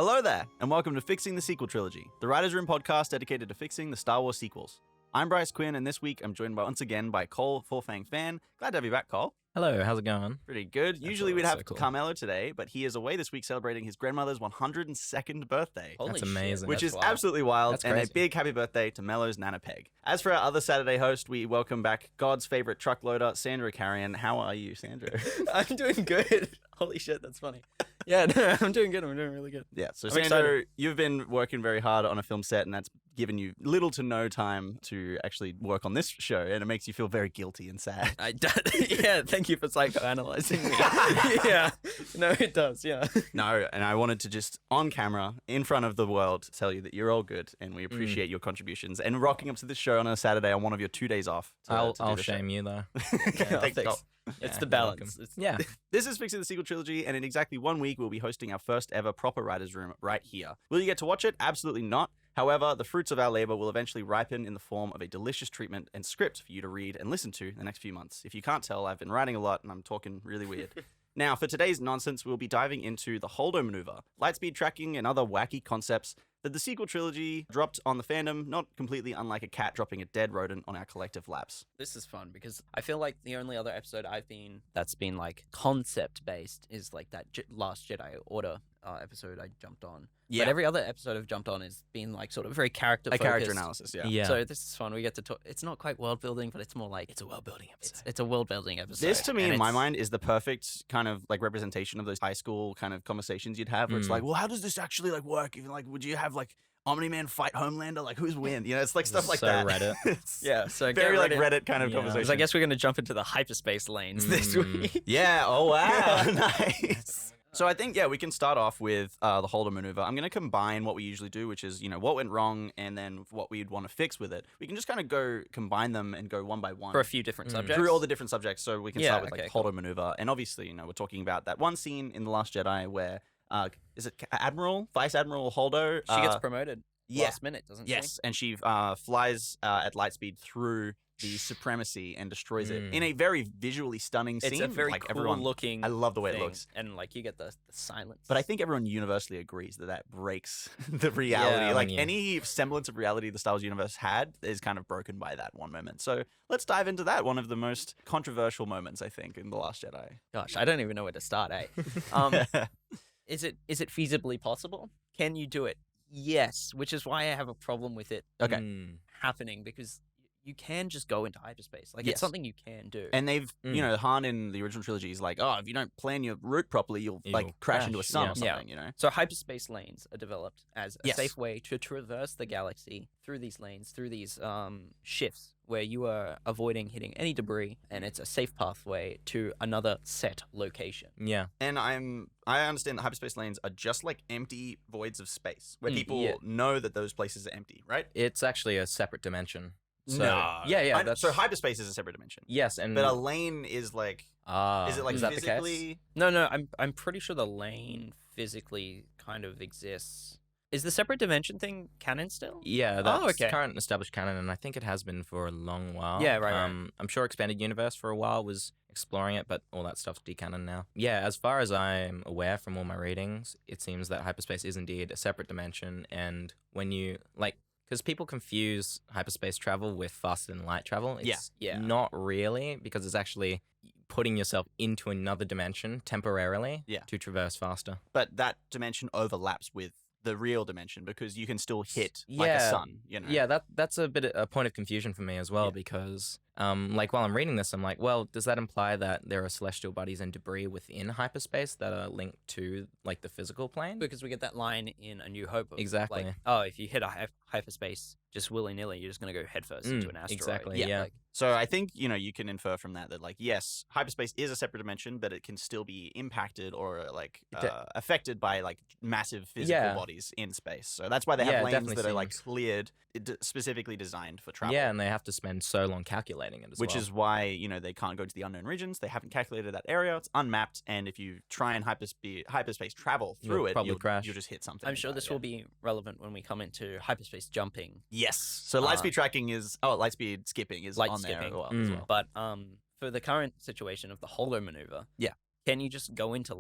Hello there, and welcome to Fixing the Sequel Trilogy, the Writers' Room podcast dedicated to fixing the Star Wars sequels. I'm Bryce Quinn, and this week I'm joined once again by Cole, Forfang Phan. Glad to have you back, Cole. Hello, how's it going? Pretty good. Usually we'd have so cool. Carmelo today, but he is away this week celebrating his grandmother's 102nd birthday. Holy That's amazing. Which That's is wild. absolutely wild, That's and crazy. a big happy birthday to Mello's Nana Peg. As for our other Saturday host, we welcome back God's favorite truck loader, Sandro Karayan. How are you, Sandro? I'm doing good. Holy shit, that's funny. Yeah, no, I'm doing good. I'm doing really good. Yeah, so I'm Sandro, excited. you've been working very hard on a film set, and that's given you little to no time to actually work on this show, and it makes you feel very guilty and sad. Yeah, thank you for psychoanalyzing me. Yeah, no, it does, yeah. No, and I wanted to just, on camera, in front of the world, tell you that you're all good, and we appreciate your contributions, and rocking up to this show on a Saturday on one of your 2 days off. I'll do the shame you though. Thanks, fix. Cole. It's Yeah, the you're balance. welcome. Yeah. This is Fixing the Sequel Trilogy, and in exactly 1 week, we'll be hosting our first ever proper writer's room right here. Will you get to watch it? Absolutely not. However, the fruits of our labor will eventually ripen in the form of a delicious treatment and script for you to read and listen to in the next few months. If you can't tell, I've been writing a lot and I'm talking really weird. Now, for today's nonsense, we'll be diving into the Holdo Maneuver, lightspeed tracking, and other wacky concepts that the sequel trilogy dropped on the fandom, not completely unlike a cat dropping a dead rodent on our collective laps. This is fun because I feel like the only other episode that's been like concept based is like that Last Jedi Order episode I jumped on. Yeah. But every other episode I've jumped on has been like sort of very character focused. A character analysis, yeah. Yeah. So this is fun. We get to talk. It's not quite world building, but it's more like It's a world building episode. it's a world building episode. This, to me, and in my it's- mind, is the perfect kind of like representation of those high school kind of conversations you'd have, where it's like, well, how does this actually like work? Even like, would you have like Omni-Man fight Homelander? Like, who's win? You know, it's like stuff like So that. Reddit. It's Yeah, so very get like ready. Reddit kind of Yeah. conversation. 'Cause I guess we're going to jump into the hyperspace lanes this week. Yeah. Oh wow. Nice. So I think we can start off with the Holdo Maneuver. I'm going to combine what we usually do, which is what went wrong and then what we'd want to fix with it. We can just kind of combine them and go one by one For a few different subjects. through all the different subjects. So we can Yeah, start with okay, like cool. Holdo Maneuver, and obviously we're talking about that one scene in The Last Jedi where is it Vice Admiral Holdo? She gets promoted yeah. last minute, doesn't she? Yes, and she flies at light speed through the Supremacy and destroys it in a very visually stunning scene. It's a very like cool everyone, looking I love the way thing. it looks. And like you get the silence. But I think everyone universally agrees that breaks the reality. Yeah, like yeah. any semblance of reality the Star Wars universe had is kind of broken by that one moment. So let's dive into that. One of the most controversial moments, I think, in The Last Jedi. Gosh, I don't even know where to start, eh? Is it feasibly possible? Can you do it? Yes, which is why I have a problem with it Okay. happening, because you can just go into hyperspace. Like Yes. it's something you can do. And they've, Han in the original trilogy is like, oh, if you don't plan your route properly, you'll like You'll crash into a crash, sun yeah. or something, you know? So hyperspace lanes are developed as a Yes. safe way to traverse the galaxy through these lanes, through these shifts where you are avoiding hitting any debris, and it's a safe pathway to another set location. Yeah. And I understand that hyperspace lanes are just like empty voids of space where people yeah. know that those places are empty, right? It's actually a separate dimension. So, No. Yeah. So hyperspace is a separate dimension. Yes, and But a lane is like, is it like is that the case? physically? No, I'm pretty sure the lane physically kind of exists. Is the separate dimension thing canon still? Yeah, that's okay. current established canon, and I think it has been for a long while. Yeah, right. I'm sure Expanded Universe for a while was exploring it, but all that stuff's decanon now. Yeah, as far as I'm aware from all my readings, it seems that hyperspace is indeed a separate dimension, and when you, because people confuse hyperspace travel with faster than light travel. It's Yeah. not really, because it's actually putting yourself into another dimension temporarily to traverse faster. But that dimension overlaps with the real dimension because you can still hit like a Yeah. sun, you know? Yeah, that's a point of confusion for me as well, because while I'm reading this, I'm like, well, does that imply that there are celestial bodies and debris within hyperspace that are linked to like the physical plane? Because we get that line in A New Hope of Exactly. like, oh, if you hit a hyperspace just willy-nilly, you're just going to go headfirst into an asteroid. exactly, yeah. Like, So I think, you can infer from that like, yes, hyperspace is a separate dimension, but it can still be impacted or like affected by like massive physical bodies in space. So that's why they have lanes definitely that are like seems- cleared, specifically designed for travel. Yeah, and they have to spend so long calculating it as Which well. is why, they can't go to the unknown regions. They haven't calculated that area. It's unmapped. And if you try and hyperspace travel through You'll it, probably crash. you'll just hit something. I'm and sure die, this yeah. will be relevant when we come into hyperspace jumping. Yes. So lightspeed tracking is, lightspeed skipping is Light on there skipping. as well. But for the current situation of the Holdo Maneuver, Yeah. can you just go into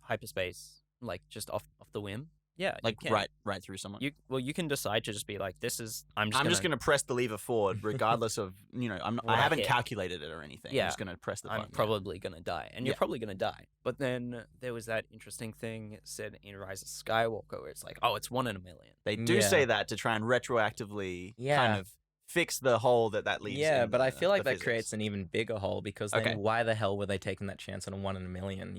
hyperspace like just off the whim? Yeah, you Like can. right through someone. You can decide to just be like, this is I'm just gonna going to press the lever forward, regardless of I What I haven't hit. calculated it or anything. Yeah. I'm just going to press the I'm button. probably gonna die, and you're Yeah. probably gonna die. But then there was that interesting thing said in Rise of Skywalker, where it's like, oh, it's 1 in a million. They do Yeah. say that to try and retroactively Yeah. kind of fix the hole that leaves. Yeah, in but I the- feel like the that creates physics. an even bigger hole because then Okay. why the hell were they taking that chance on a 1 in a million?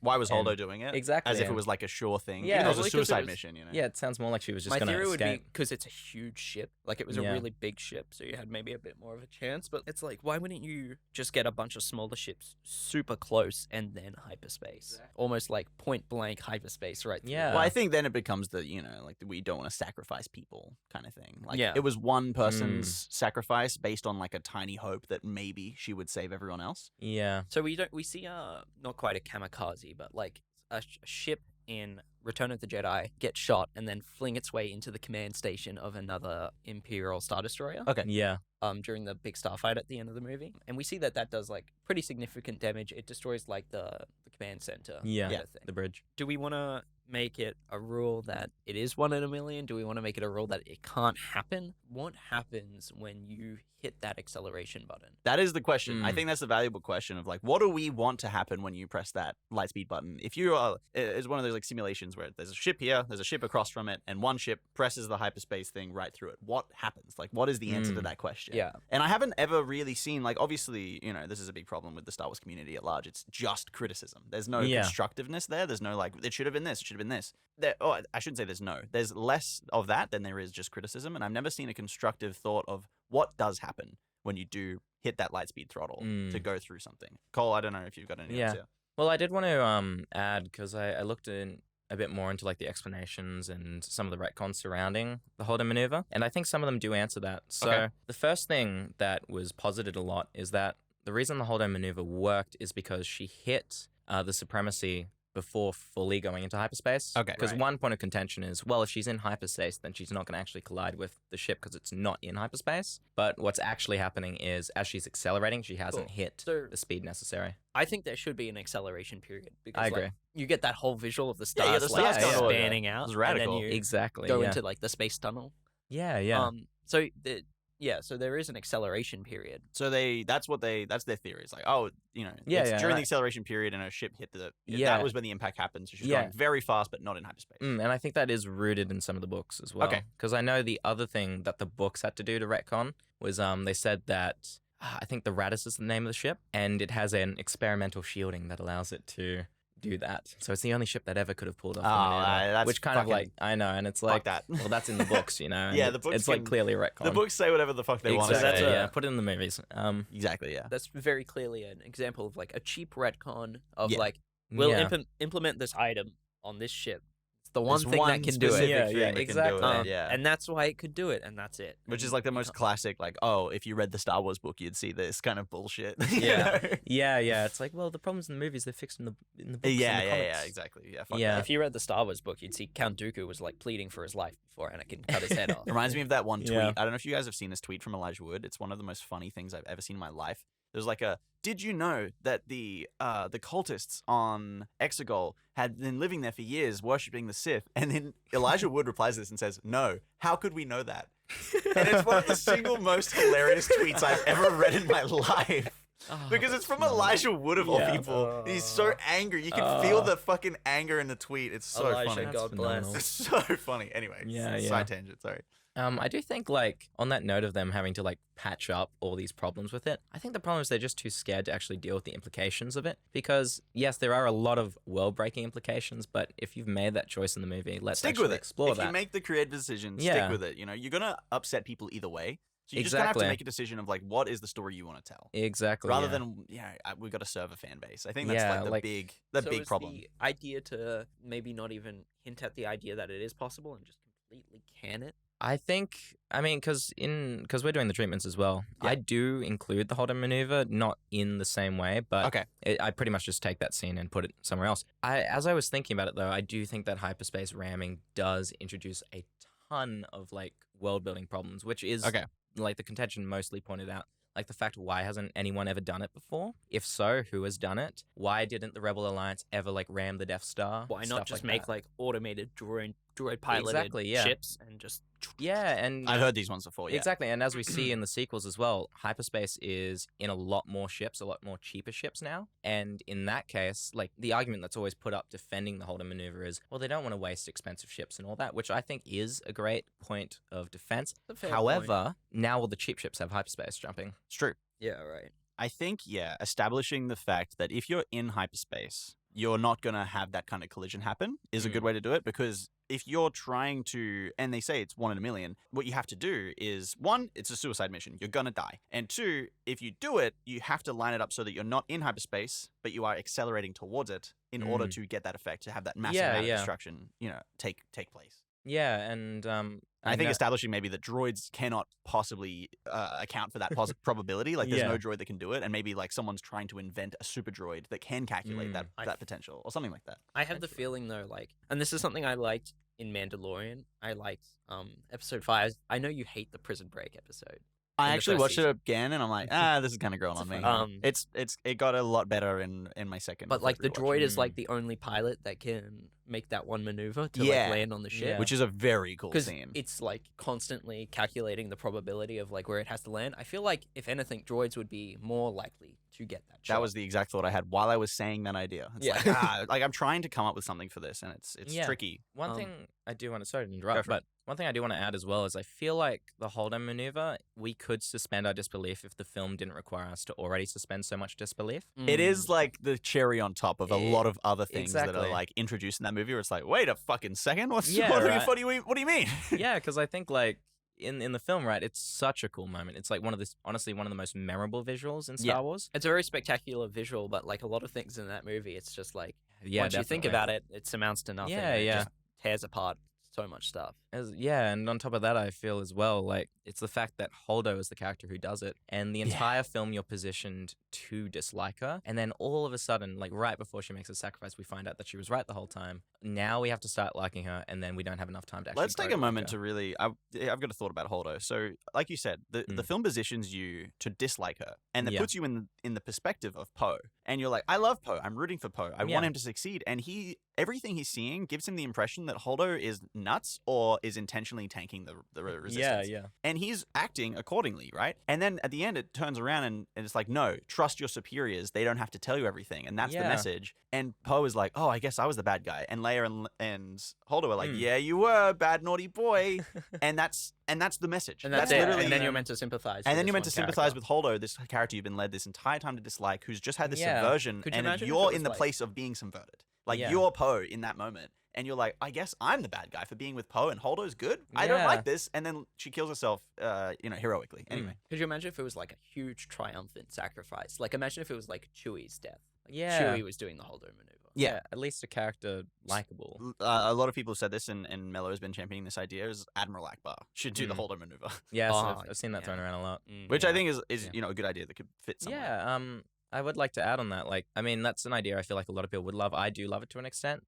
Why was and- Holdo doing it? Exactly. As if it and- was like a sure thing. Yeah, Even though it was probably a 'cause it suicide was- mission. Yeah, it sounds more like she was just My gonna theory would escape. be because it's a huge ship, like it was a Yeah. really big ship, so you had maybe a bit more of a chance. But it's like, why wouldn't you just get a bunch of smaller ships super close and then hyperspace, almost like point blank hyperspace, right? through Yeah. it. Well, I think then it becomes the like we don't want to sacrifice people kind of thing. Like Yeah. it was one person's sacrifice based on like a tiny hope that maybe she would save everyone else. Yeah. So we see not quite a kamikaze, but like a ship in Return of the Jedi get shot and then fling its way into the command station of another Imperial Star Destroyer. Okay. Yeah. During the big starfight at the end of the movie, and we see that does like pretty significant damage. It destroys like the command center. Yeah. kind of thing. The bridge. Do we want to make it a rule that it is 1 in a million? Do we want to make it a rule that it can't happen? What happens when you hit that acceleration button? That is the question. I Mm. think that's the valuable question of like, what do we want to happen when you press that lightspeed button? If you are, it's one of those like simulations where there's a ship here, there's a ship across from it, and one ship presses the hyperspace thing right through it. What happens? Like, what is the answer to that question? Yeah. And I haven't ever really seen, like, obviously, this is a big problem with the Star Wars community at large. It's just criticism. There's no Yeah. constructiveness there. There's no, like, it should have been this, it should have been this. I shouldn't say there's no. There's less of that than there is just criticism. And I've never seen a constructive thought of what does happen when you do hit that lightspeed throttle to go through something. Cole, I don't know if you've got any Yeah. idea. Well, I did want to add because I looked in a bit more into like the explanations and some of the retcons surrounding the Holdo Maneuver, and I think some of them do answer that. So Okay. the first thing that was posited a lot is that the reason the Holdo Maneuver worked is because she hit the supremacy before fully going into hyperspace. Okay, Because right. one point of contention is, well, if she's in hyperspace, then she's not going to actually collide with the ship because it's not in hyperspace. But what's actually happening is, as she's accelerating, she hasn't hit So the speed necessary. I think there should be an acceleration period because I agree. like, you get that whole visual of the Yeah, stars the like stars kinda spanning out, It's and radical. then you Exactly. go yeah. into like the space tunnel. Yeah, yeah. So there is an acceleration period. So that's their theory. It's like, oh, Yeah, it's yeah, during the and acceleration period and a ship hit Yeah. that was when the impact happened. So she's Yeah. going very fast, but not in hyperspace. And I think that is rooted in some of the books as well. Okay. Because I know the other thing that the books had to do to retcon was they said that I think the Radis is the name of the ship, and it has an experimental shielding that allows it to do that. So it's the only ship that ever could have pulled off the Oh, maneuver, that's which kind of fucking- like I know, and it's Fuck like that. well, that's in the books, and Yeah, the books it's like can- clearly a retcon. The books say whatever the fuck they want to exactly, say. yeah. Put it in the movies. Exactly, yeah. That's very clearly an example of like a cheap retcon of Yeah. like we'll yeah. implement this item on this ship. It's the one There's thing one that can do specific it. Yeah, thing yeah, that can do exactly. it, yeah. And that's why it could do it, and that's it. Which is And like the you most can't- classic, like, oh, if you read the Star Wars book, you'd see this kind of bullshit. you Yeah. know? yeah. It's like, well, the problems in the movies they're fixed in the books and the yeah, comics. exactly. Yeah, fuck Yeah. that. If you read the Star Wars book, you'd see Count Dooku was like pleading for his life before Anakin cut his head off. It reminds me of that one tweet. Yeah. I don't know if you guys have seen this tweet from Elijah Wood. It's one of the most funny things I've ever seen in my life. There's like did you know that the cultists on Exegol had been living there for years worshipping the Sith? And then Elijah Wood replies to this and says, no, how could we know that? And it's one of the single most hilarious tweets I've ever read in my life. Oh, Because it's from that's Elijah Wood of all Yeah. people. And he's so angry. You can feel the fucking anger in the tweet. It's so Elijah, funny. That's God bless. phenomenal. It's so funny. Anyway, Yeah, yeah. side tangent, sorry. I do think, like, on that note of them having to, like, patch up all these problems with it, I think the problem is they're just too scared to actually deal with the implications of it. Because, yes, there are a lot of world-breaking implications, but if you've made that choice in the movie, let's Stick actually with it. explore If that. you make the creative decision, Yeah. stick with it. You're gonna upset people either way. So you just gonna have to Exactly. make a decision of like, what is the story you want to tell, Exactly. rather yeah. than we've got to serve a fan base. I think that's Yeah, like the like- big So big is problem. The idea to maybe not even hint at the idea that it is possible and just completely can it. I think, I mean, because we're doing the treatments as well, Yeah. I do include the Holdo Maneuver, not in the same way, but Okay. I pretty much just take that scene and put it somewhere else. As I was thinking about it, though, I do think that hyperspace ramming does introduce a ton of, like, world-building problems, which is, Okay. like, the contention mostly pointed out. Like, the fact, why hasn't anyone ever done it before? If so, who has done it? Why didn't the Rebel Alliance ever, like, ram the Death Star? Why Stuff not just like make that. like automated drone droid piloted Exactly, yeah. ships and just Yeah, and I've heard these ones before. Yeah. exactly, and as we see in the sequels as well, hyperspace is in a lot more ships, a lot more cheaper ships now. And in that case, like the argument that's always put up defending the Holdo maneuver is, well, they don't want to waste expensive ships and all that, which I think is a great point of defense. However, now all the cheap ships have hyperspace jumping. It's true. Yeah, right. I think, establishing the fact that if you're in hyperspace, you're not going to have that kind of collision happen is a good way to do it, because if you're trying to, and they say it's 1 in a million, what you have to do is, 1, it's a suicide mission. You're going to die. And 2, if you do it, you have to line it up so that you're not in hyperspace, but you are accelerating towards it in order to get that effect, to have that massive amount of destruction, take place. Yeah, and I think establishing maybe that droids cannot possibly account for that probability. Like, there's no droid that can do it, and maybe like someone's trying to invent a super droid that can calculate that potential or something like that. I have the feeling though, like, and this is something I liked in Mandalorian. I liked episode 5. I know you hate the Prison Break episode. I actually watched it again, and I'm like, this is kind of growing on me. It got a lot better in my second. But like the droid is like the only pilot that can make that one maneuver to like land on the ship, which is a very cool scene. It's like constantly calculating the probability of like where it has to land. I feel like if anything, droids would be more likely to get that shot. That was the exact thought I had while I was saying that idea. It's like I'm trying to come up with something for this, and it's tricky. One thing I do want to, sorry to interrupt, but one thing I do want to add as well is I feel like the Holdo maneuver, we could suspend our disbelief if the film didn't require us to already suspend so much disbelief. It is like the cherry on top of a lot of other things that are like introduced in that movie where it's like, wait a fucking second, what do you mean? Yeah, because I think like in the film, right, it's such a cool moment. It's like honestly one of the most memorable visuals in Star Wars. It's a very spectacular visual, but like a lot of things in that movie, it's just like, once definitely. you think about it, it amounts to nothing. Yeah, it just tears apart so much stuff. And on top of that, I feel as well, like, it's the fact that Holdo is the character who does it, and the entire film you're positioned to dislike her, and then all of a sudden, like, right before she makes a sacrifice, we find out that she was right the whole time. Now we have to start liking her, and then we don't have enough time to actually Let's take a moment to really... I've got a thought about Holdo. So, like you said, the film positions you to dislike her, and it puts you in the perspective of Poe, and you're like, I love Poe, I'm rooting for Poe, I want him to succeed, and everything he's seeing gives him the impression that Holdo is nuts or is intentionally tanking the resistance. And he's acting accordingly, right? And then at the end, it turns around and it's like, no, trust your superiors. They don't have to tell you everything. And that's the message. And Poe is like, oh, I guess I was the bad guy. And Leia and Holdo are like, yeah, you were, bad naughty boy. and that's the message. And that's literally. And then you're meant to sympathize. And then you're meant to sympathize with Holdo, this character you've been led this entire time to dislike, who's just had this subversion, and you're in the place of being subverted. Like, you're Poe in that moment. And you're like, I guess I'm the bad guy for being with Poe, and Holdo's good. I don't like this. And then she kills herself, heroically. Anyway. Could you imagine if it was like a huge triumphant sacrifice? Like, imagine if it was like Chewie's death. Like, Yeah. Chewie was doing the Holdo maneuver. Yeah, at least a character likable. A lot of people said this, and Mello has been championing this idea, is Admiral Akbar should do the Holdo maneuver. Yeah, so I've seen that thrown around a lot. Which I think is a good idea that could fit somewhere. Yeah, I would like to add on that. Like, I mean, that's an idea I feel like a lot of people would love. I do love it to an extent.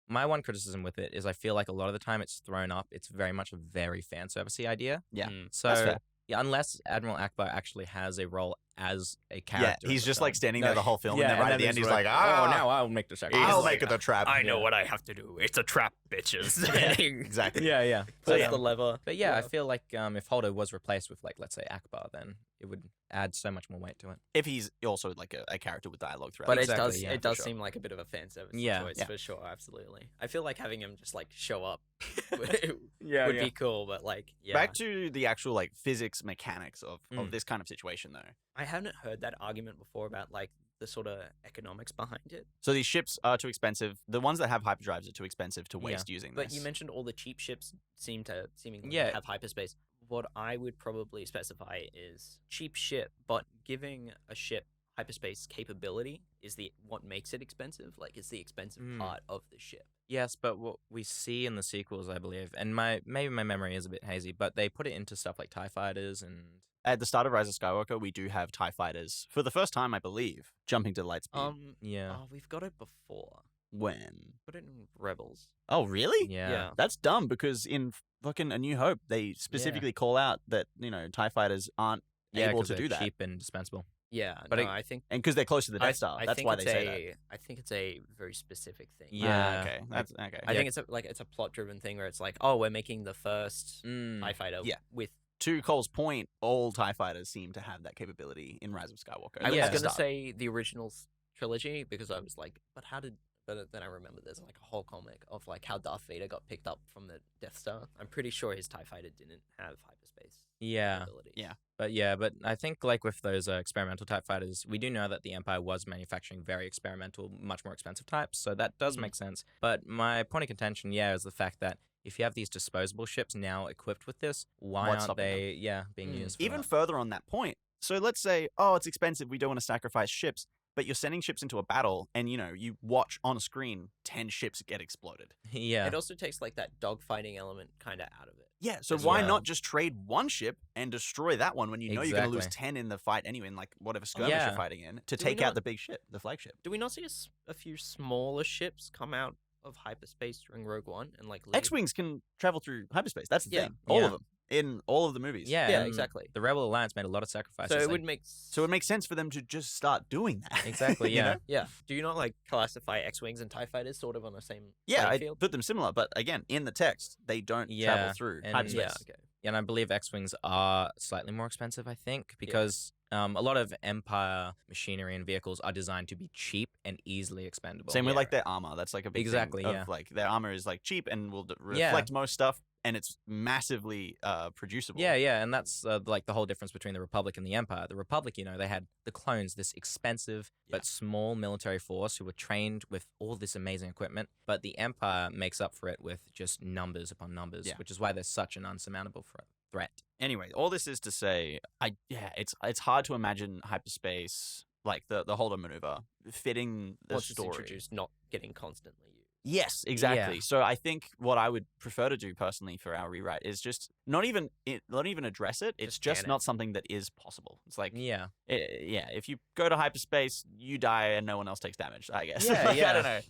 My one criticism with it is I feel like a lot of the time it's thrown up. It's very much a very fan servicey idea. Yeah. So that's fair. Yeah, unless Admiral Akbar actually has a role as a character. Yeah, he's just like standing there the whole film, and then right at the end he's like, now I'll make the sacrifice. I'll make it a trap. I know what I have to do. It's a trap, bitches. Exactly. Yeah. Push the lever. But yeah, I feel like if Holdo was replaced with, like, let's say Akbar, then it would add so much more weight to it. If he's also like a character with dialogue throughout. But Exactly, it does seem like a bit of a fan service choice for sure. Absolutely. I feel like having him just like show up would be cool. But like, back to the actual like physics mechanics of this kind of situation though. I haven't heard that argument before about like the sort of economics behind it. So these ships are too expensive. The ones that have hyperdrives are too expensive to waste using this. But you mentioned all the cheap ships seemingly have hyperspace. What I would probably specify is cheap ship, but giving a ship hyperspace capability is what makes it expensive. Like, it's the expensive part of the ship. Yes, but what we see in the sequels, I believe, and maybe my memory is a bit hazy, but they put it into stuff like TIE fighters and... At the start of Rise of Skywalker, we do have TIE fighters, for the first time, I believe, jumping to light speed. Oh, we've got it before. When? Put it in Rebels. Oh, really? Yeah. That's dumb, because in fucking A New Hope, they specifically call out that, TIE fighters aren't able to do that. Cheap and dispensable. Yeah, But no, I think And because they're close to the Death Star, I that's think why it's they say that. I think it's a very specific thing. Yeah. Okay. That's okay. I think it's a plot driven thing where it's like, oh, we're making the first TIE fighter Yeah. with. To Cole's point, all TIE fighters seem to have that capability in Rise of Skywalker. I was Yeah. gonna say the original trilogy because I was like, but then I remember there's like a whole comic of like how Darth Vader got picked up from the Death Star. I'm pretty sure his TIE fighter didn't have hyperspace abilities. Yeah. But I think like with those experimental type fighters, we do know that the Empire was manufacturing very experimental, much more expensive types, so that does make sense. But my point of contention, is the fact that if you have these disposable ships now equipped with this, why What's aren't stopping they being used for Even that? further on that point. So let's say, oh, it's expensive. We don't want to sacrifice ships. But you're sending ships into a battle, and you watch on a screen 10 ships get exploded. Yeah. It also takes like that dogfighting element kind of out of it. Yeah, so As why well. not just trade one ship and destroy that one when you know you're going to lose Exactly. 10 in the fight anyway, in like whatever skirmish Yeah. you're fighting in, to Do we take out not- the big ship, the flagship. Do we not see a few smaller ships come out of hyperspace during Rogue One and like leave? X-Wings can travel through hyperspace. That's the Yeah. thing. All Yeah. of them. In all of the movies. Yeah, Yeah, and exactly. The Rebel Alliance made a lot of sacrifices. So it like- would make So it makes sense for them to just start doing that. Exactly, You yeah. know? yeah. Do you not like classify X-wings and TIE fighters sort of on the same Yeah, I playing field? put them similar, but again, in the text, they don't travel Yeah, through and- hyperspace. Yeah, okay. And I believe X-Wings are slightly more expensive, I think, because a lot of Empire machinery and vehicles are designed to be cheap and easily expendable. Same with Yeah. like their armor. That's like a big Exactly, thing of yeah. like their armor is like cheap and will Yeah. reflect most stuff, and it's massively producible. Yeah, and that's like the whole difference between the Republic and the Empire. The Republic, they had the clones, this expensive but small military force who were trained with all this amazing equipment, but the Empire makes up for it with just numbers upon numbers, Yeah. which is why they're such an unsurmountable threat. Anyway, all this is to say, it's hard to imagine hyperspace like the Holdo Maneuver fitting the Once it's story. introduced, not getting constantly used. Yes, exactly. Yeah. So I think what I would prefer to do personally for our rewrite is just not even address it. It's Just just ban it. not something that is possible. It's like Yeah. if you go to hyperspace, you die and no one else takes damage. I guess. Yeah, Like, I yeah. don't know.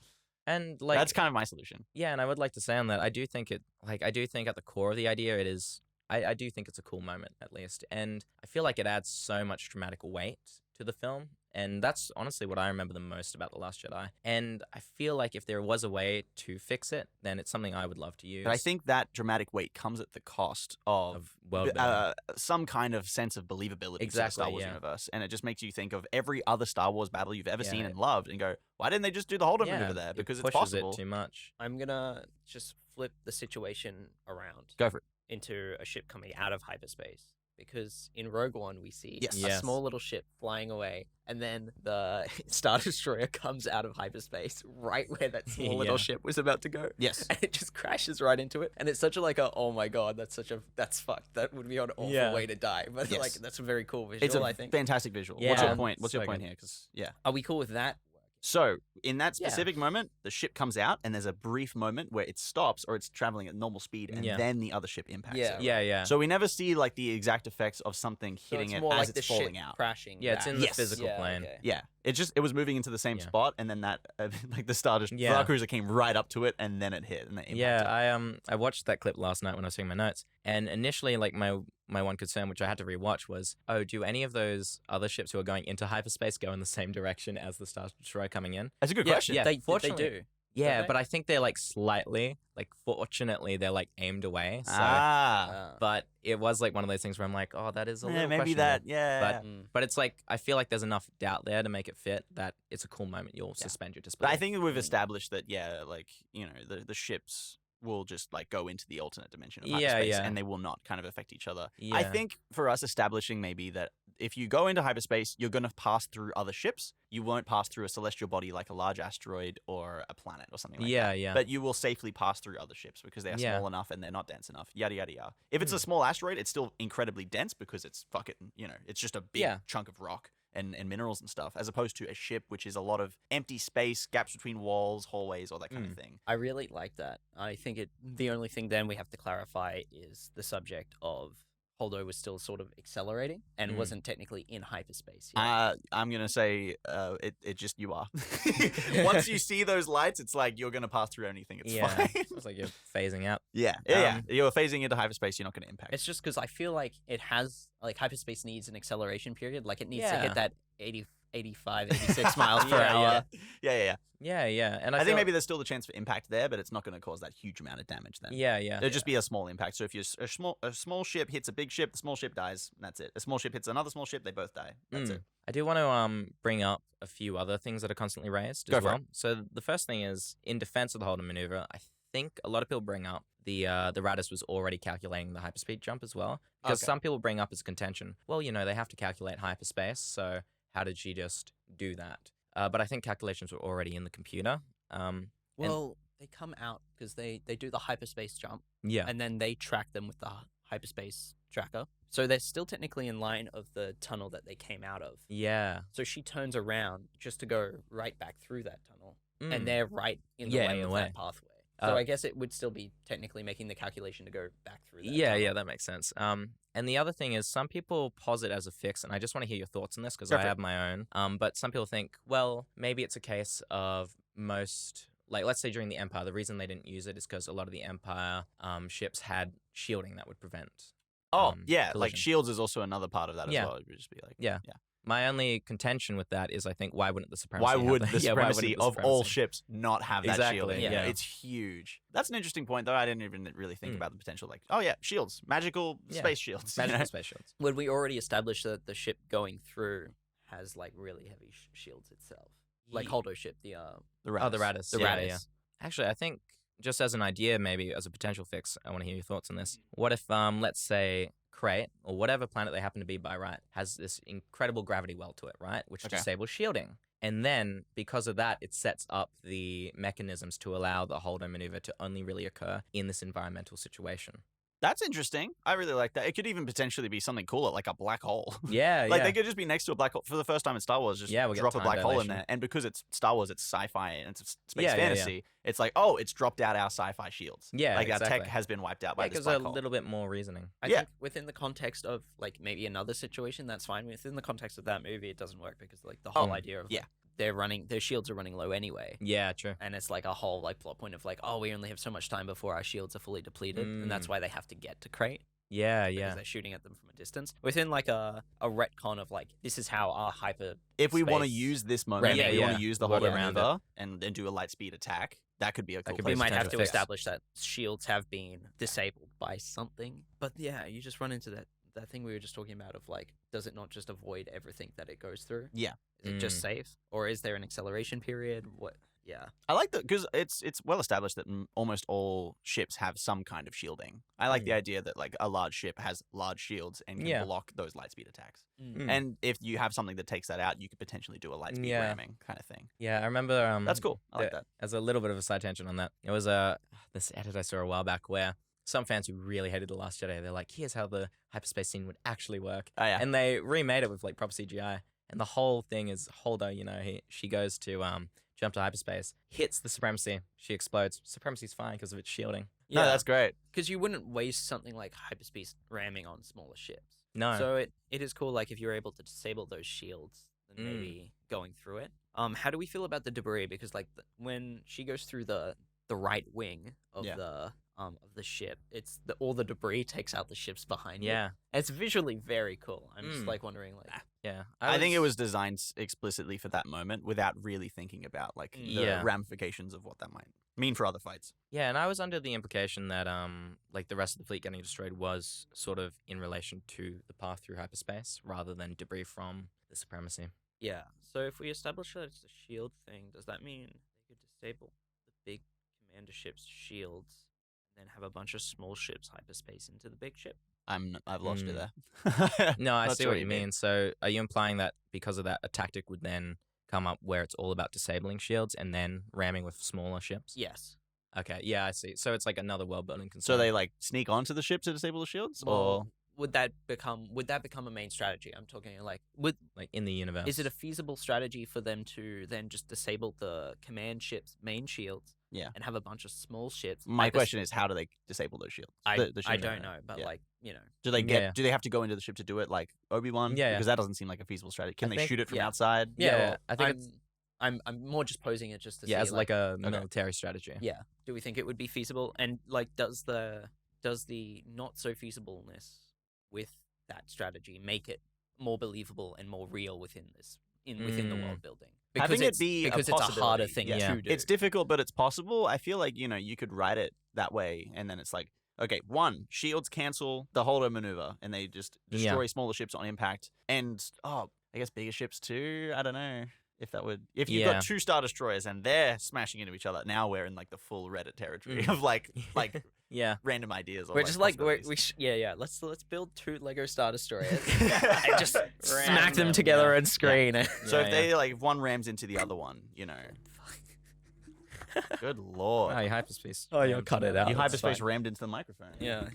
And like That's kind of my solution. Yeah, and I would like to say on that, I do think at the core of the idea, it is. I do think it's a cool moment, at least, and I feel like it adds so much dramatic weight to the film, and that's honestly what I remember the most about The Last Jedi. And I feel like if there was a way to fix it, then it's something I would love to use. But I think that dramatic weight comes at the cost of world building. some kind of sense of believability to the Exactly, Star Wars yeah. universe, and it just makes you think of every other Star Wars battle you've ever Yeah. seen and loved, and go, why didn't they just do the Holdo Maneuver there? it Because it's pushes possible. it too much. I'm gonna just flip the situation around Go for it. into a ship coming out of hyperspace. Because in Rogue One, we see Yes. a Yes. small little ship flying away, and then the Star Destroyer comes out of hyperspace right where that small little Yeah. ship was about to go. Yes. And it just crashes right into it. And it's such oh my god, that's fucked. That would be an awful Yeah. way to die. But Yes. like, that's a very cool visual, It's a I think. fantastic visual. Yeah. What's your point? What's So your point good. here? Because yeah. Are we cool with that? So in that Yeah. specific moment, the ship comes out, and there's a brief moment where it stops or it's traveling at normal speed, and Yeah. then the other ship impacts Yeah. it. Yeah. So we never see like the exact effects of something So hitting it's it more as like it's the falling ship out. crashing. Yeah, it's back. in the Yes. physical Yeah, plane. okay. Yeah, it was moving into the same Yeah. spot, and then that like the Star Yeah. Cruiser came right up to it, and then it hit, and it impacted. Yeah, I watched that clip last night when I was doing my notes, and initially, like my one concern, which I had to rewatch, was, do any of those other ships who are going into hyperspace go in the same direction as the Star Destroyer coming in? That's a good Yeah, question. yeah. They Fortunately- do. Yeah, they? but I think they're like slightly, like fortunately, they're like aimed away. So, Ah, but it was like one of those things where I'm like, oh, that is a yeah, little maybe questionable. that. Yeah, But- Mm. But it's like I feel like there's enough doubt there to make it fit that it's a cool moment. You'll suspend your disbelief. But I think we've established that, like, the ships will just like go into the alternate dimension of Yeah, hyperspace, yeah. and they will not kind of affect each other. I Yeah. think for us establishing maybe that if you go into hyperspace, you're going to pass through other ships. You won't pass through a celestial body like a large asteroid or a planet or something like that. yeah. But you will safely pass through other ships because they are Yeah. small enough and they're not dense enough. Yada yada yada. If it's a small asteroid, it's still incredibly dense because it's fucking, it's just a big Yeah. chunk of rock and minerals and stuff, as opposed to a ship which is a lot of empty space, gaps between walls, hallways, all that kind of thing. I really like that. I think the only thing then we have to clarify is the subject of Holdo was still sort of accelerating and wasn't technically in hyperspace. I'm gonna say it just you are. Once you see those lights, it's like you're gonna pass through anything. It's fine. It's like you're phasing out. Yeah. You're phasing into hyperspace. You're not gonna impact. It's just because I feel like it has like hyperspace needs an acceleration period. Like it needs to hit that 80, 85, 86 miles per hour. Yeah. And I think maybe there's still the chance for impact there, but it's not going to cause that huge amount of damage then. Yeah. There'll just be a small impact. So if a small ship hits a big ship, the small ship dies. And that's it. A small ship hits another small ship, they both die. That's it. I do want to bring up a few other things that are constantly raised as well. So the first thing is, in defense of the Holdo Maneuver, I think a lot of people bring up the Radis was already calculating the hyperspeed jump as well. Because some people bring up as contention, well, they have to calculate hyperspace, so how did she just do that? But I think calculations were already in the computer. They come out because they do the hyperspace jump. Yeah. And then they track them with the hyperspace tracker. So they're still technically in line of the tunnel that they came out of. Yeah. So she turns around just to go right back through that tunnel. And they're right in the way of that pathway. So I guess it would still be technically making the calculation to go back through that tunnel. Yeah, that makes sense. And the other thing is, some people posit as a fix, and I just want to hear your thoughts on this because I have my own. But some people think, well, maybe it's a case of most, like, let's say during the Empire, the reason they didn't use it is because a lot of the Empire ships had shielding that would prevent. Like collision. shields is also another part of that as well. It would just be like, yeah. My only contention with that is, I think, why wouldn't the supremacy? Why would the supremacy of all ships not have that shielding? Yeah, it's huge. That's an interesting point, though. I didn't even really think about the potential. Like, shields, magical space shields, magical space shields. Would we already establish that the ship going through has like really heavy shields itself, like Holdo ship, the Radis. The Radis. Actually, I think just as an idea, maybe as a potential fix, I want to hear your thoughts on this. What if, let's say, Crate, or whatever planet they happen to be by right, has this incredible gravity well to it, right? Which disables shielding. And then, because of that, it sets up the mechanisms to allow the Holdo Maneuver to only really occur in this environmental situation. That's interesting. I really like that. It could even potentially be something cooler, like a black hole. Yeah, Like, they could just be next to a black hole. For the first time in Star Wars, just we'll drop a black hole in there. And because it's Star Wars, it's sci-fi and it's space fantasy, it's like, it's dropped out our sci-fi shields. Yeah, like, our tech has been wiped out by this black hole. Because a little bit more reasoning. I think within the context of, like, maybe another situation, that's fine. Within the context of that movie, it doesn't work because, like, the whole idea of, their shields are running low anyway. Yeah, true. And it's like a whole, like, plot point of, like, we only have so much time before our shields are fully depleted, and that's why they have to get to Crate. Yeah. Because they're shooting at them from a distance. Within, like, a retcon of, like, this is how our hyper. If we want to use this moment, we want to use the Holdo around Maneuver and do a light speed attack, that could be a cool We might have to establish that shields have been disabled by something. But yeah, you just run into that thing we were just talking about of, like, does it not just avoid everything that it goes through? Yeah. Is it just safe? Or is there an acceleration period? What? Yeah. I like that because it's well established that almost all ships have some kind of shielding. I like the idea that, like, a large ship has large shields and can block those light speed attacks. And if you have something that takes that out, you could potentially do a light speed ramming kind of thing. Yeah, I remember. That's cool. I like that. As a little bit of a side tangent on that, it was this edit I saw a while back where some fans who really hated The Last Jedi, they're like, here's how the hyperspace scene would actually work. Oh, yeah. And they remade it with, like, proper CGI. And the whole thing is Holdo, she goes to jump to hyperspace, hits the supremacy, she explodes. Supremacy's fine because of its shielding. Yeah, no, that's great. Because you wouldn't waste something like hyperspace ramming on smaller ships. No. So it is cool, like, if you're able to disable those shields, then maybe going through it. How do we feel about the debris? Because, like, when she goes through the right wing of the ship, it's all the debris takes out the ships behind it. It's visually very cool. I'm just, like, wondering, like... Yeah. I think it was designed explicitly for that moment without really thinking about, like, the ramifications of what that might mean for other fights. Yeah, and I was under the implication that, like, the rest of the fleet getting destroyed was sort of in relation to the path through hyperspace rather than debris from the supremacy. Yeah, so if we establish that it's a shield thing, does that mean they could disable the big commander ship's shields and then have a bunch of small ships hyperspace into the big ship? I've lost you there. No, I see what you mean. So are you implying that because of that, a tactic would then come up where it's all about disabling shields and then ramming with smaller ships? Yes. Okay, yeah, I see. So it's like another world-building concern. So they, like, sneak onto the ship to disable the shields? Or would that become a main strategy? I'm talking, like, in the universe. Is it a feasible strategy for them to then just disable the command ship's main shields Yeah. and have a bunch of small ships. My question is, how do they disable those shields? The I shield don't generator. know, but Yeah. like, you know, Do they get? Yeah. Do they have to go into the ship to do it, like Obi-Wan? Yeah, yeah. Because that doesn't seem like a feasible strategy. Can I they think- shoot it from yeah. outside? Yeah, well, I think it's I'm more just posing it just to see as like a Okay. military strategy. yeah. Do we think it would be feasible? And like, does the not so feasibleness with that strategy make it more believable and more real within the world building? Having it be because a it's a harder possibility, thing yeah. to do. It's difficult, but it's possible. I feel like you could write it that way, and then it's like, okay, one, shields cancel the Holdo Maneuver, and they just destroy smaller ships on impact, and I guess bigger ships too. I don't know. If you've got 2 Star Destroyers and they're smashing into each other, now we're in like the full Reddit territory of like Yeah. random ideas. Or, We're like, just like possibilities. Let's build 2 Lego Star Destroyers Yeah. and just smack them them, together yeah. and screen it. So Yeah, if they like if one rams into the other one, good lord, Oh, you hyperspace. Oh, you'll cut it out. you it's hyperspace fine. rammed into the microphone. Yeah,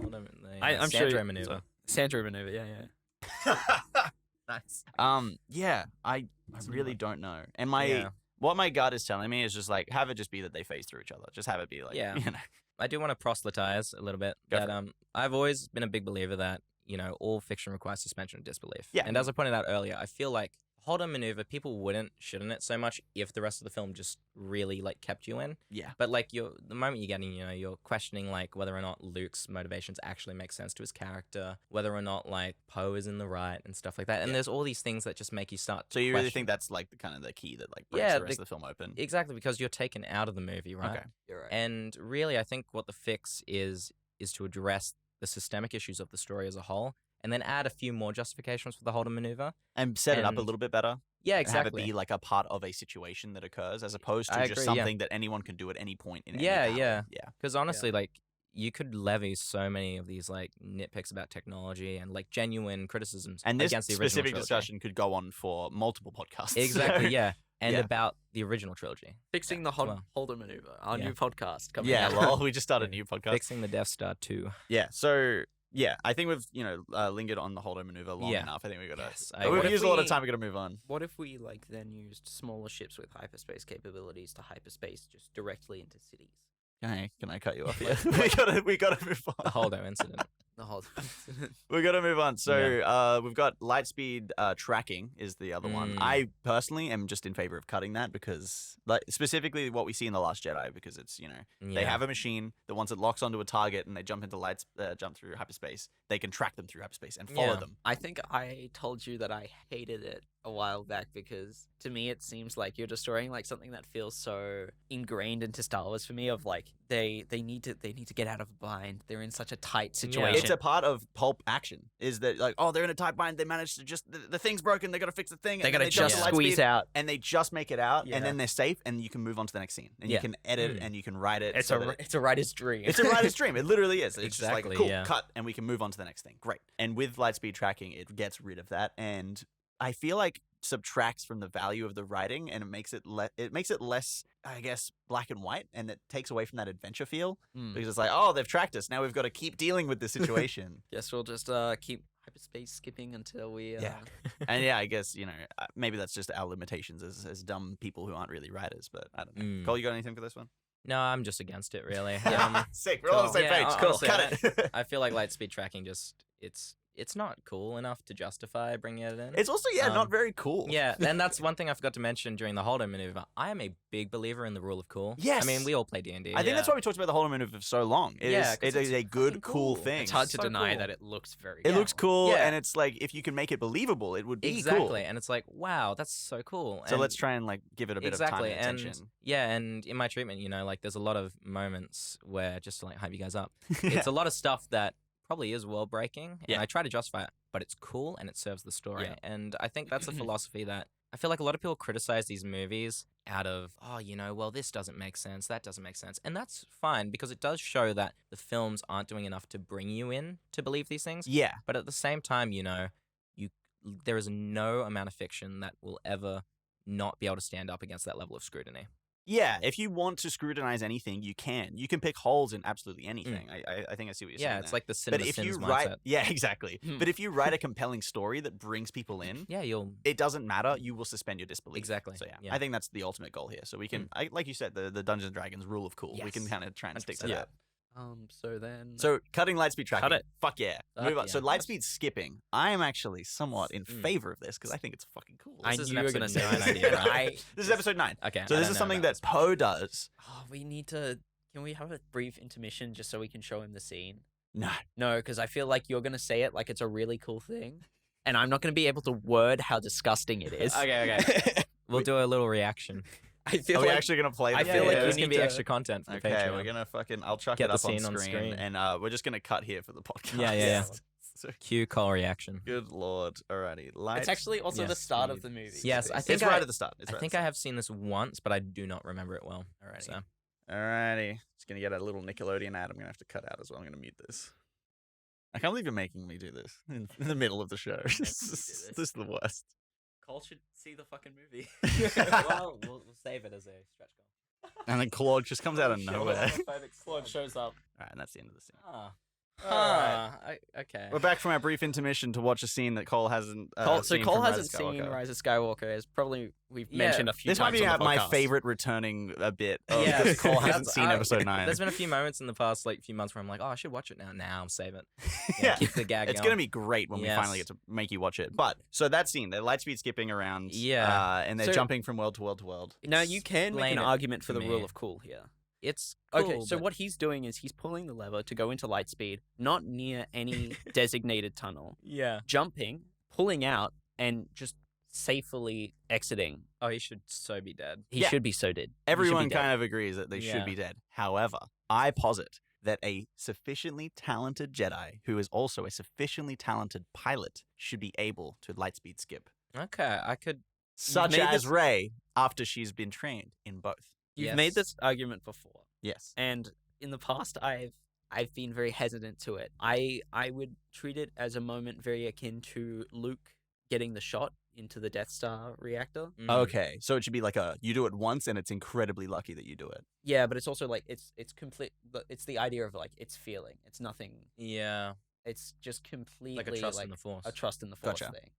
Hold on, I'm Sandro sure. maneuver. Sandro maneuver. Yeah. Nice. Yeah, I really don't know. And Yeah. what my gut is telling me is just like have it just be that they phase through each other. Just have it be like Yeah. you know. I do want to proselytize a little bit. Go That for I've always been a big believer that all fiction requires suspension of disbelief. Yeah. And as I pointed out earlier, I feel like Holdo Maneuver, people shouldn't it so much if the rest of the film just really like kept you in. Yeah. But like the moment you're getting, you're questioning like whether or not Luke's motivations actually make sense to his character, whether or not like Poe is in the right and stuff like that. And Yeah. there's all these things that just make you start. So to you really question. think that's like the kind of the key that like breaks Yeah, the rest of the film open? Exactly, because you're taken out of the movie, right? Okay. You're right. And really, I think what the fix is to address the systemic issues of the story as a whole, and then add a few more justifications for the Holdo Maneuver. And set it up a And- little bit better. Yeah, And have it exactly. be like a part of a situation that occurs, as opposed to I just agree, yeah. something that anyone can do at any point in Yeah, any yeah. battle. Yeah. Because honestly, like, you could levy so many of these like nitpicks about technology and like genuine criticisms And this against the original specific trilogy. discussion could go on for multiple podcasts. Exactly, So- yeah. And Yeah. about the original trilogy. Fixing the well. Holdo maneuver, our Yeah. new podcast coming Yeah, out. well, we just started a new podcast. Fixing the Death Star 2. Yeah, so yeah, I think we've lingered on the Holdo maneuver long Yeah. enough. I think we gotta. Yes, I we've agree. used What a if lot of we- time. We gotta move on. What if we like then used smaller ships with hyperspace capabilities to hyperspace just directly into cities? Can I cut you off? Here? we gotta move on. The Holdo incident. The whole We gotta move on. So we've got lightspeed tracking is the other one. Mm. I personally am just in favor of cutting that because, like, specifically what we see in the Last Jedi, because it's they have a machine that once it locks onto a target and they jump through hyperspace, they can track them through hyperspace and follow Yeah. them. I think I told you that I hated it a while back because to me it seems like you're destroying like something that feels so ingrained into Star Wars for me of like they need to get out of a bind. They're in such a tight situation. It's a part of pulp action. Is that like, oh, they're in a tight bind. They managed to just the thing's broken. They got to fix the thing. they and gotta then jump just to squeeze lightspeed, out. and they just make it out, Yeah. and then they're safe, and you can move on to the next scene, and Yeah. you can edit Mm. and you can write it. It's so that it's a writer's dream. it's a writer's dream. It literally is. It's just Exactly, like, cool, yeah. cut, and we can move on to the next thing. Great. And with lightspeed tracking, it gets rid of that, and I feel like subtracts from the value of the writing, and it makes it less, I guess, black and white, and it takes away from that adventure feel Mm. because it's like, oh, they've tracked us. Now we've got to keep dealing with this situation. Guess we'll just keep hyperspace skipping until we. Yeah. And yeah, I guess maybe that's just our limitations as dumb people who aren't really writers. But I don't know. Mm. Cole, you got anything for this one? No, I'm just against it, really. Sick. We're all on the same Yeah, page. Cool. honestly, Cut it. I feel like lightspeed tracking it's not cool enough to justify bringing it in. It's also not Um, very cool. Yeah, and that's one thing I forgot to mention during the Holdo maneuver. I am a big believer in the rule of cool. Yes. I mean, we all play D&D. I think that's why we talked about the Holdo Maneuver for so long. Yeah, 'cause It is it's a good, fucking cool cool. thing. It's hard to so deny cool. that it looks very. It looks cool, Yeah. and it's like if you can make it believable, it would be exactly, cool. and it's like, wow, that's so cool. So And let's try and like give it a bit exactly, of time and and attention. yeah, and in my treatment, like there's a lot of moments where just to like hype you guys up, it's a lot of stuff that probably is world breaking, and Yeah. I try to justify it, but it's cool and it serves the story. Yeah. And I think that's a philosophy that I feel like a lot of people criticize these movies out of, well, this doesn't make sense, that doesn't make sense. And that's fine because it does show that the films aren't doing enough to bring you in to believe these things. Yeah. But at the same time, there is no amount of fiction that will ever not be able to stand up against that level of scrutiny. Yeah, if you want to scrutinize anything, you can. You can pick holes in absolutely anything. I think I see what you're saying. Yeah, it's there. like the cinema But if you sins write, mindset. yeah, exactly. But if you write a compelling story that brings people in, Yeah, you'll it doesn't matter. You will suspend your disbelief. Exactly. So yeah, Yeah. I think that's the ultimate goal here. So we can, like you said, the Dungeons and Dragons rule of cool. We can Yes. kind of try and stick to 100%. that. So then. So cutting lightspeed tracking. Cut it. Fuck yeah. Fuck Move on. yeah. So lightspeed skipping. I am actually somewhat in favor of this because I think it's fucking cool. I This is knew an you were gonna episode say 9 this. idea, right? This is episode 9. Okay. So I this don't is know something about that Poe does. Oh, we need to. Can we have a brief intermission just so we can show him the scene? No. No, because I feel like you're gonna say it like it's a really cool thing, and I'm not gonna be able to word how disgusting it is. Okay. We'll do a little reaction. I feel Are we like actually going to play I the feel like video? there's you gonna need be to- extra content for the Okay, Patreon. we're going to fucking... I'll chuck Get it the up scene on on screen, screen. and we're just going to cut here for the podcast. Yeah. So, Cue call reaction. good lord. Alrighty. it's actually also the Yes, start of the movie. Yes, I It's think right at the start. It's I right think at I have seen this once, but I do not remember it well. Alrighty. So. Alrighty. Just going to get a little Nickelodeon ad I'm going to have to cut out as well. I'm going to mute this. I can't believe you're making me do this in the middle of the show. This is the worst. Cole should see the fucking movie. Well, we'll save it as a stretch goal. And then Claude just comes out of nowhere. Claude shows up. Alright, and that's the end of the scene. Okay. We're back from our brief intermission to watch a scene that Cole hasn't So seen Cole from Rise hasn't of seen Skywalker. Rise of Skywalker. As probably we've Yeah, mentioned a few This might times be on the my podcast. favorite returning bit. Yeah, Because Cole hasn't that's- seen episode 9. There's been a few moments in the past, like, few months where I'm like, oh, I should watch it now. Now I'll save it. Yeah. Keep the gag It's going. going to be great when we finally get Yes. to make you watch it. But, so that scene, they're lightspeed skipping around. Yeah. And they're So- jumping from world to world to world. Now you can make Explain an it argument for to the me. rule of cool here. It's cool, Okay, so but- what he's doing is he's pulling the lever to go into lightspeed, not near any designated tunnel, Yeah. jumping, pulling out, and just safely exiting. Oh, he should so be dead. He Yeah. should be so dead. Everyone kind of agrees that they Yeah. should be dead. However, I posit that a sufficiently talented Jedi, who is also a sufficiently talented pilot, should be able to lightspeed skip. Okay, I could. Such made as this- Rey, after she's been trained in both. You've made Yes. this argument before, Yes. and in the past, I've been very hesitant to it. I would treat it as a moment very akin to Luke getting the shot into the Death Star reactor. Okay, so it should be like you do it once and it's incredibly lucky that you do it. Yeah, but it's also like it's complete. It's the idea of like it's feeling. It's nothing. Yeah. It's just completely Like a trust in the Force. a trust in the Force Gotcha. thing.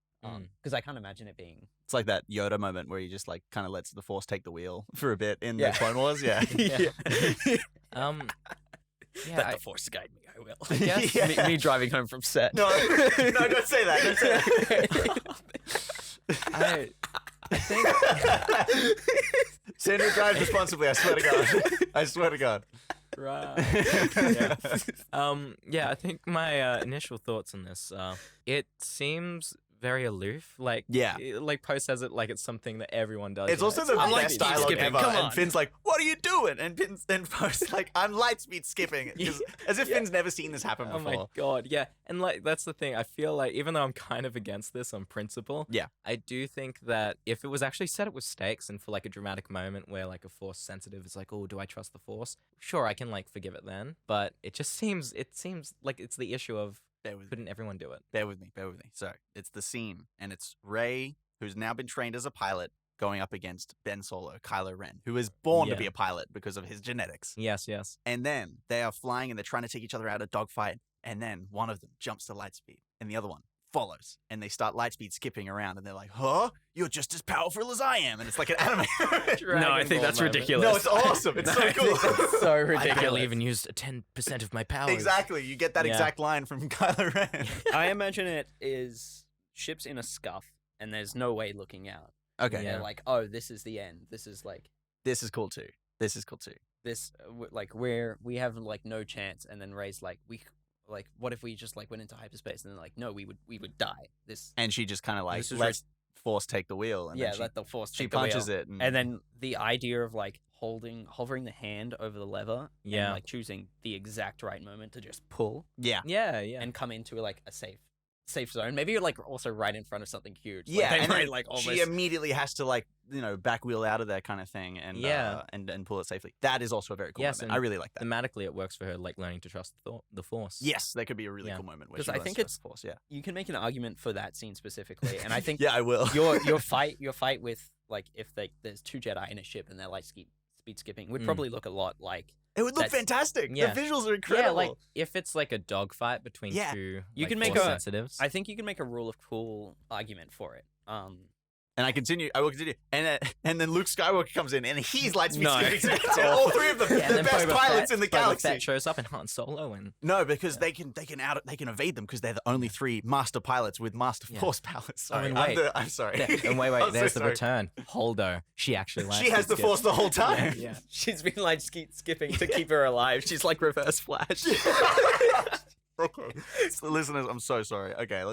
Because I can't imagine it being. It's like that Yoda moment where he just like kind of lets the Force take the wheel for a bit in Yeah. the Clone Wars. Yeah. Yeah. Yeah, Let I- the Force guide me. I will. I guess- Yeah. me driving home from set. No, no, don't say that. Don't say that. I think. Sandro drives responsibly. I swear to God. I swear to God. Right. Yeah, I think my initial thoughts on this, it seems very aloof. Like, Yeah. like Poe says it like it's something that everyone does. It's you know, also the I'm best lightspeed dialogue skipping, ever. come And on. Finn's like, "What are you doing?" And Poe's like, "I'm lightspeed skipping." 'Cause- As if Finn's never seen this happen Oh before. my god, yeah. And like that's the thing. I feel like even though I'm kind of against this on principle, Yeah. I do think that if it was actually set up with stakes and for like a dramatic moment where like a Force sensitive is like, oh, do I trust the Force? Sure, I can like forgive it then. But it seems like it's the issue of Bear with me. couldn't everyone do it? Bear with me. Bear with me. So it's the scene, and it's Rey, who's now been trained as a pilot, going up against Ben Solo, Kylo Ren, who is born to Yeah. be a pilot because of his genetics. Yes, yes. And then they are flying and they're trying to take each other out a dogfight. And then one of them jumps to lightspeed and the other one follows. And they start lightspeed skipping around and they're like, huh? You're just as powerful as I am. And it's like an anime. No, I think that's ridiculous. No, it's awesome. It's so cool. so I ridiculous. barely even used 10% of my powers. Exactly. You get that Yeah. exact line from Kylo Ren. I imagine it is ships in a scuff, and there's no way looking out. Okay. And Yeah. they're like, oh, this is the end. This is like This is cool too. This is cool too. this, like we have like no chance. And then Rey's like, what if we just like went into hyperspace? And then like, no, we would die. This, And she just kind of like This is lets Force take the wheel. And yeah, then she, let the Force she take the punches wheel. it. And then the idea of like hovering the hand over the lever, Yeah. and like choosing the exact right moment to just pull yeah. Yeah, yeah. and come into like a safe zone. Maybe you're like also right in front of something huge. Like, Yeah, they and might, then like almost. she immediately has to like back wheel out of there kind of thing and Yeah. and pull it safely. That is also a very cool Yes, moment. and I really like that. Thematically, it works for her, like learning to trust the Force. Yes, that could be a really Yeah. cool moment. Where 'Cause she I learns think to trust it's- the Force. Yeah, You can make an argument for that scene specifically, and I think yeah, I will. your fight with like if there's two Jedi in a ship and they're like speed skipping would probably look a lot like. It would look fantastic. Yeah. The visuals are incredible. Yeah, like if it's like a dogfight between two, you like, can make force a. sensitives. I think you can make a rule of cool argument for it. And I will continue. And then Luke Skywalker comes in and he's lightspeed skipping. That's all three of them, Yeah, and the then best Boba pilots in the Boba galaxy. Fett shows up in Han Solo and No, because they can evade them because they're the only three master pilots with master force powers. Sorry, wait. I'm sorry. and wait, I'm so there's the sorry. return. Holdo, she actually likes She has the force the whole time. Yeah. She's been like skipping to keep her alive. She's like Reverse Flash. Okay. So, listeners, I'm so sorry. Okay,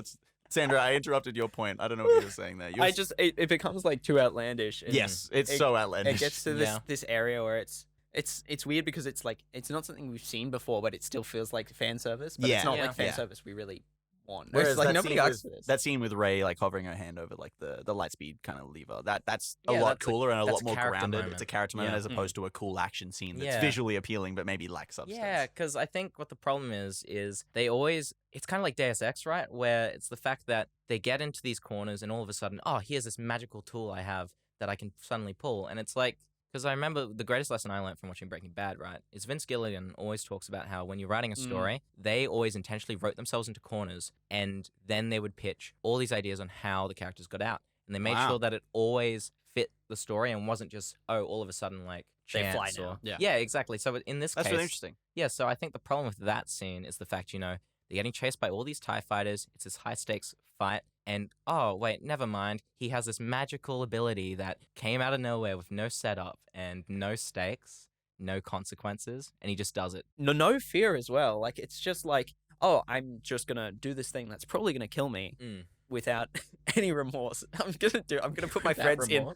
Sandra, I interrupted your point. I don't know what you were saying there. It becomes like too outlandish. And Yes, it's so outlandish. It gets to this area where it's weird because it's like it's not something we've seen before, but it still feels like fan service. But it's not like fan service we really want. Whereas like that nobody scene asks for with, this. that scene with Rey like hovering her hand over like the lightspeed kind of lever, that's a Yeah, lot that's cooler and a that's lot more a character grounded. moment. It's a character moment Yeah. as opposed to a cool action scene that's Yeah. visually appealing but maybe lacks substance. Yeah, because I think what the problem is they always, it's kind of like Deus Ex, right? Where it's the fact that they get into these corners and all of a sudden, oh, here's this magical tool I have that I can suddenly pull. And it's like, because I remember the greatest lesson I learned from watching Breaking Bad, right, is Vince Gilligan always talks about how when you're writing a story, they always intentionally wrote themselves into corners and then they would pitch all these ideas on how the characters got out. And they made sure that it always fit the story and wasn't just, all of a sudden, like, They fly chance or... now. Yeah. Exactly. So in this That's case... really interesting. Yeah, so I think the problem with that scene is the fact, they're getting chased by all these TIE fighters. It's this high-stakes fight. And, oh, wait, never mind. He has this magical ability that came out of nowhere with no setup and no stakes, no consequences, and he just does it. No fear as well. Like it's just like, oh, I'm just gonna do this thing that's probably gonna kill me without any remorse. I'm gonna put my friends in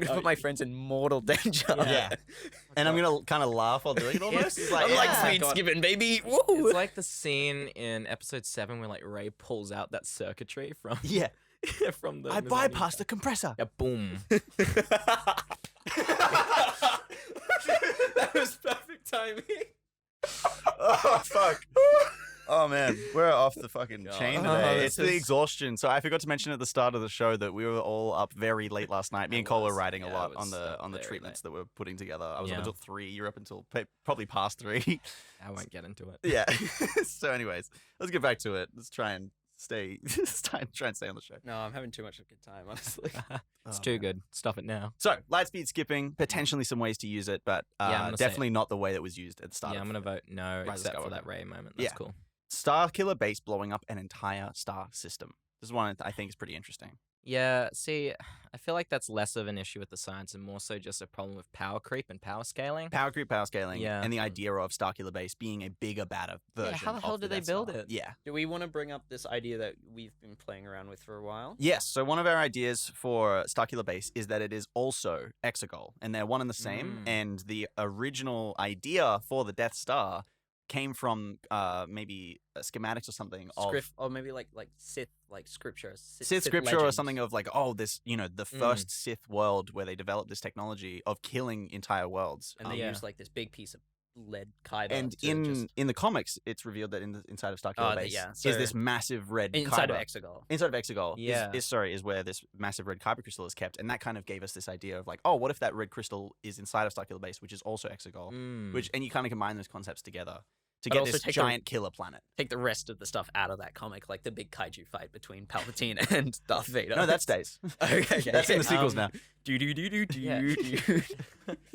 put my friends in mortal danger. Yeah. And I'm gonna kind of laugh while doing it almost. It's I'm like yeah. speed skipping, baby. Woo! It's like the scene in episode 7 where, like, Rey pulls out that circuitry from... Yeah. from the... I bypassed the compressor. Yeah, boom. That was perfect timing. Oh, fuck. Oh, man. We're off the fucking chain today. It's this the is- exhaustion. So I forgot to mention at the start of the show that we were all up very late last night. Me and Cole were writing a Yeah, lot it on was the very treatments late. that we're putting together. I was Yeah. up until 3. You're up until probably past 3. I won't get into it. Yeah. So anyways, let's get back to it. Let's try and stay try and stay on the show. No, I'm having too much of a good time, honestly. It's Oh, too man. good. Stop it now. So, lightspeed skipping, potentially some ways to use it, but Yeah, I'm gonna say definitely not the way that was used at the start. Yeah, I'm of going to vote no, Rise of except for Skywalker. that Rey moment. That's Yeah. cool. Starkiller Base blowing up an entire star system. This is one I think is pretty interesting. Yeah, see, I feel like that's less of an issue with the science and more so just a problem with power creep and power scaling. Power creep, power scaling, Yeah. and the idea of Starkiller Base being a bigger, badder version. how the hell of did they Death build Star. it? Yeah. Do we want to bring up this idea that we've been playing around with for a while? Yes, so one of our ideas for Starkiller Base is that it is also Exegol, and they're one and the same, and the original idea for the Death Star came from maybe schematics or something of Script, or maybe like Sith, like scripture, Sith scripture or legends. something of like, oh, this, the first Sith world where they developed this technology of killing entire worlds. And they Yeah. use like this big piece of lead kyber. And to in just, the comics, it's revealed that inside of Starkiller Base yeah, is so- this massive red inside of kyber. Exegol. Inside of Exegol Yeah. is where this massive red kyber crystal is kept, and that kind of gave us this idea of like, oh, what if that red crystal is inside of Starkiller Base, which is also Exegol, and you kind of combine those concepts together to But get also this take giant killer planet. Take the rest of the stuff out of that comic, like the big kaiju fight between Palpatine and Darth Vader. No, that stays. okay. That's in the sequels now. Yeah.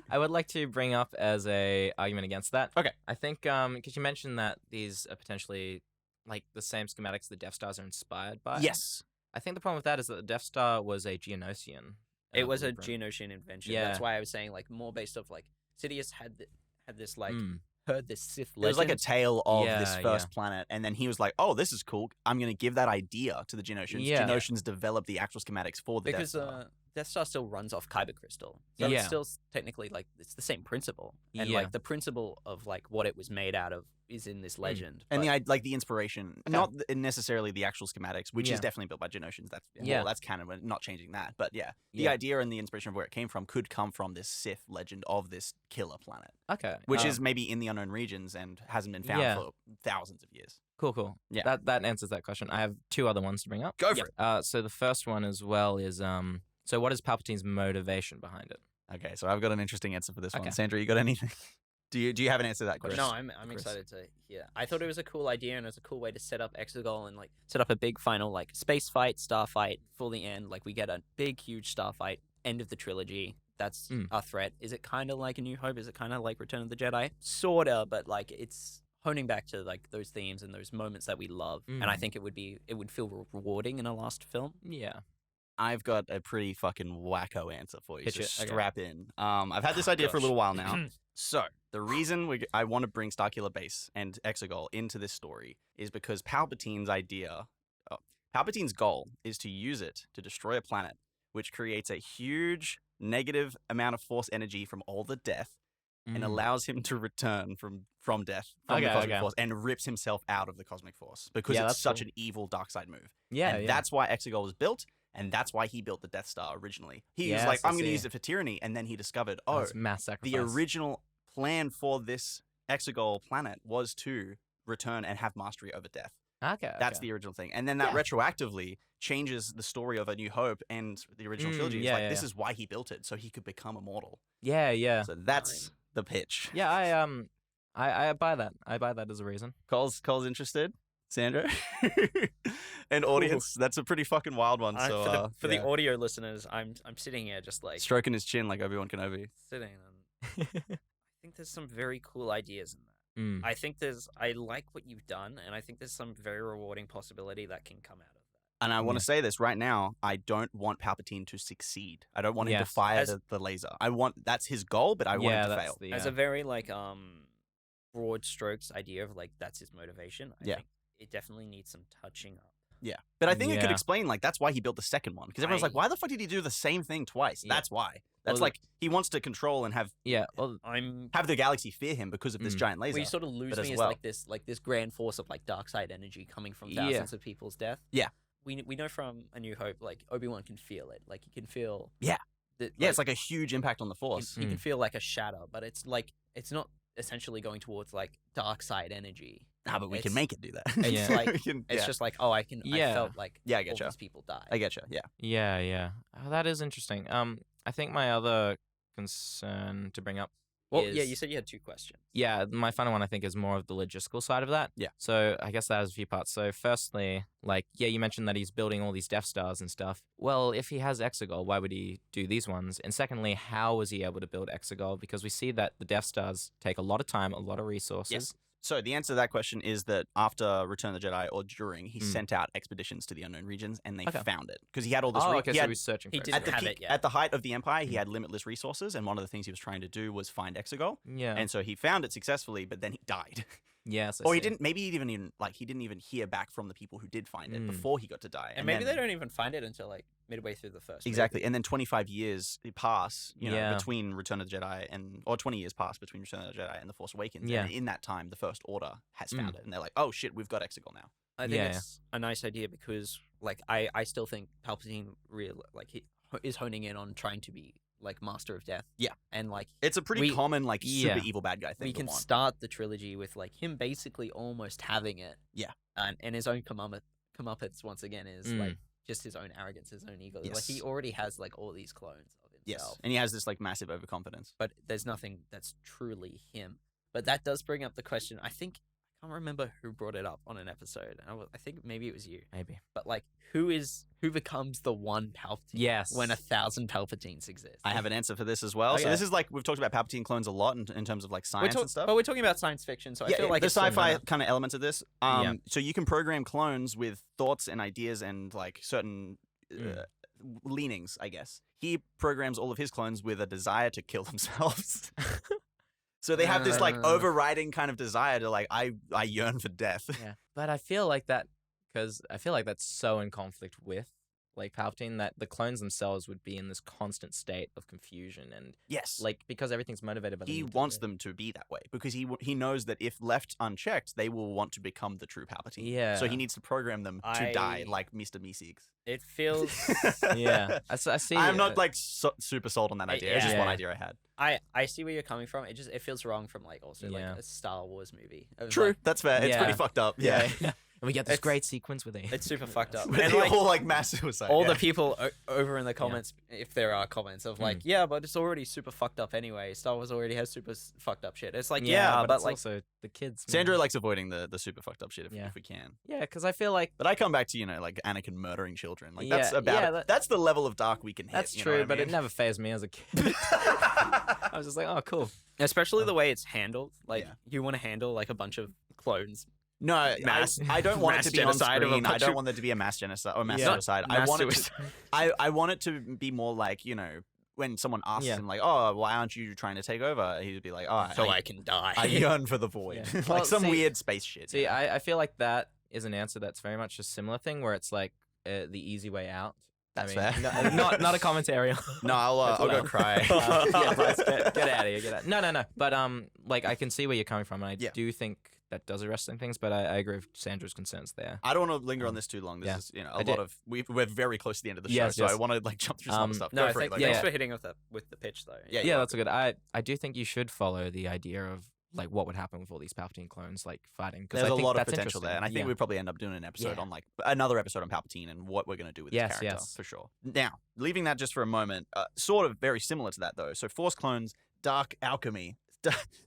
I would like to bring up as a argument against that. Okay. I think because you mentioned that these are potentially like the same schematics the Death Stars are inspired by. Yes. I think the problem with that is that the Death Star was a Geonosian. It was a blueprint. Geonosian invention. Yeah. That's why I was saying like more based off like Sidious had this like Mm. heard this Sith It was like a legend. tale of Yeah, this first planet, and then he was like, "Oh, this is cool. I'm going to give that idea to the Geonosians." Yeah. Geonosians developed the actual schematics for the because Death Star. Death Star still runs off kyber crystal, so Yeah. it's still technically like it's the same principle, and Yeah. like the principle of like what it was made out of is in this legend. And but- the inspiration, not necessarily the actual schematics, which Yeah. is definitely built by Geonosians. That's Yeah. that's canon. We're not changing that. But yeah, the Yeah. idea and the inspiration of where it came from could come from this Sith legend of this killer planet, Okay. which is maybe in the unknown regions and hasn't been found Yeah. for thousands of years. cool. Yeah. That answers that question. I have two other ones to bring up. Go for it. So the first one as well is so what is Palpatine's motivation behind it? Okay, so I've got an interesting answer for this one. Okay. Sandra, you got anything? Do you have an answer to that question? No, I'm excited to hear. I thought it was a cool idea, and it was a cool way to set up Exegol and like set up a big final like space fight, star fight, fully end. Like we get a big, huge star fight, end of the trilogy. That's our threat. Is it kind of like A New Hope? Is it kind of like Return of the Jedi? Sorta, but like it's honing back to like those themes and those moments that we love. And I think it would feel rewarding in a last film. Yeah. I've got a pretty fucking wacko answer for you. Hit So you. Okay. strap in. I've had this idea for a little while now. So the reason I want to bring Starkiller Base and Exegol into this story is because Palpatine's goal is to use it to destroy a planet, which creates a huge negative amount of force energy from all the death and allows him to return from death from the cosmic force and rips himself out of the cosmic force because it's such an evil dark side move. And that's why Exegol was built. And that's why he built the Death Star originally. He was like, I'm going to use it for tyranny. And then he discovered, mass sacrifice. The original plan for this Exegol planet was to return and have mastery over death. Okay. That's the original thing. And then that retroactively changes the story of A New Hope and the original trilogy. It's this is why he built it, so he could become immortal. Yeah. So that's the pitch. Yeah, I buy that. I buy that as a reason. Cole's interested? Sandra? And audience, that's a pretty fucking wild one. So for the audio listeners, I'm sitting here just like stroking his chin like Obi-Wan Kenobi. Sitting and I think there's some very cool ideas in that. I like what you've done, and I think there's some very rewarding possibility that can come out of that. And I want to say this right now, I don't want Palpatine to succeed. I don't want him to fire the laser. That's his goal, but I want him to fail. As a very like broad strokes idea of like that's his motivation, I think it definitely needs some touching up. Yeah. But I think it could explain, like, that's why he built the second one. Because everyone's like, why the fuck did he do the same thing twice? That's why. That's he wants to control and have have the galaxy fear him because of this giant laser. Well, you sort of lose me as like this grand force of like dark side energy coming from thousands of people's death. Yeah. We know from A New Hope, like Obi-Wan can feel it. Like he can feel it's like a huge impact on the force. He can feel like a shatter, but it's like it's not essentially going towards like dark side energy. No, but we can make it do that. It's like it's just like I felt like I get all these people died. I get you. Yeah. Oh, that is interesting. I think my other concern to bring up. You said you had two questions. Yeah, my final one I think is more of the logistical side of that. Yeah. So I guess that has a few parts. So firstly, you mentioned that he's building all these Death Stars and stuff. Well, if he has Exegol, why would he do these ones? And secondly, how was he able to build Exegol? Because we see that the Death Stars take a lot of time, a lot of resources. Yes. So the answer to that question is that after Return of the Jedi or during, he sent out expeditions to the unknown regions and they found it because he had all this. So he was searching. He for didn't have it yet. At the height of the Empire, he had limitless resources, and one of the things he was trying to do was find Exegol. Yeah. And so he found it successfully, but then he died. Yes. Or he didn't. Maybe he didn't even hear back from the people who did find it before he got to die. And maybe they don't even find it until like midway through the first. Exactly. movie. And then 25 years pass, between Return of the Jedi or 20 years pass between Return of the Jedi and The Force Awakens. Yeah. And in that time, the First Order has found it, and they're like, "Oh shit, we've got Exegol now." I think it's a nice idea because like I still think Palpatine he is honing in on trying to be like Master of Death. Yeah. And like it's a pretty common like super evil bad guy thing. We can start the trilogy with like him basically almost having it. Yeah. And his own comeuppance once again is like just his own arrogance, his own ego. Yes. Like he already has like all these clones of himself. Yes. And he has this like massive overconfidence. But there's nothing that's truly him. But that does bring up the question. I can't remember who brought it up on an episode. I think maybe it was you. Maybe. But like, who becomes the one Palpatine? Yes. When 1,000 Palpatines exist. I have an answer for this as well. Okay. So this is like we've talked about Palpatine clones a lot in terms of like science and stuff. But we're talking about science fiction, so I feel like the it's sci-fi kind of elements of this. So you can program clones with thoughts and ideas and like certain leanings, I guess. He programs all of his clones with a desire to kill themselves. So they have this like overriding kind of desire to like I yearn for death. Yeah, but I feel like that because I feel like that's so in conflict with like Palpatine that the clones themselves would be in this constant state of confusion and like because everything's motivated by he wants them to be that way because he knows that if left unchecked they will want to become the true Palpatine. Yeah. So he needs to program them to die like Mr. Meeseeks. It feels I see. I'm not like super sold on that idea. It's just one idea I had. I see where you're coming from. It feels wrong from like also like a Star Wars movie. True, like, that's fair. It's pretty fucked up. Yeah. And we get this It's- great sequence with It's super fucked up. With And the like whole like mass suicide. all yeah. the people over in the comments, if there are comments of like, yeah, but it's already super fucked up anyway. Star Wars already has super fucked up shit. It's like, yeah, but it's like, also the kids. man. Sandro likes avoiding the super fucked up shit if we can. Yeah, because I feel like But I come back to like Anakin murdering children. Like Yeah, that's about yeah, it. That's the level of dark we can hit. that's you know true, what I but it mean? never phased me as a kid. I was just like, oh, cool. especially the way it's handled. Like, Yeah. you want to handle like a bunch of clones. No, I don't want it mass to be on genocide of a screen. I bunch don't of- want there to be a mass genocide or mass Yeah. suicide. I Mass want it. suicide. I want it to be more like when someone asks Yeah. him like, "Oh, why aren't you trying to take over?" He'd be like, "Oh, So I can die. I yearn for the void." Yeah. like Well, some see- weird space shit. See, I feel like that is an answer that's very much a similar thing where it's like the easy way out. That's I mean, fair. not a commentary. No, I'll go allowed. cry. Yeah, Bryce, get out of here. Get out. No. But like I can see where you're coming from, and I Yeah. do think that does address some things. But I agree with Sandra's concerns there. I don't want to linger on this too long. This Yeah. is a I did- lot of we're very close to the end of the show, Yes, so I yes. want to like jump through some other stuff. No, Go I for it, think, like, yeah. thanks for hitting with the pitch though. Yeah, Yeah, that's a good. I do think you should follow the idea of like what would happen with all these Palpatine clones like fighting. Because There's I a think lot of that's potential there, and I think interesting. we'd probably end up doing an episode Yeah. on like another episode on Palpatine and what we're going to do with Yes, this character yes. for sure. Now, leaving that just for a moment, sort of very similar to that though. So Force clones, dark alchemy,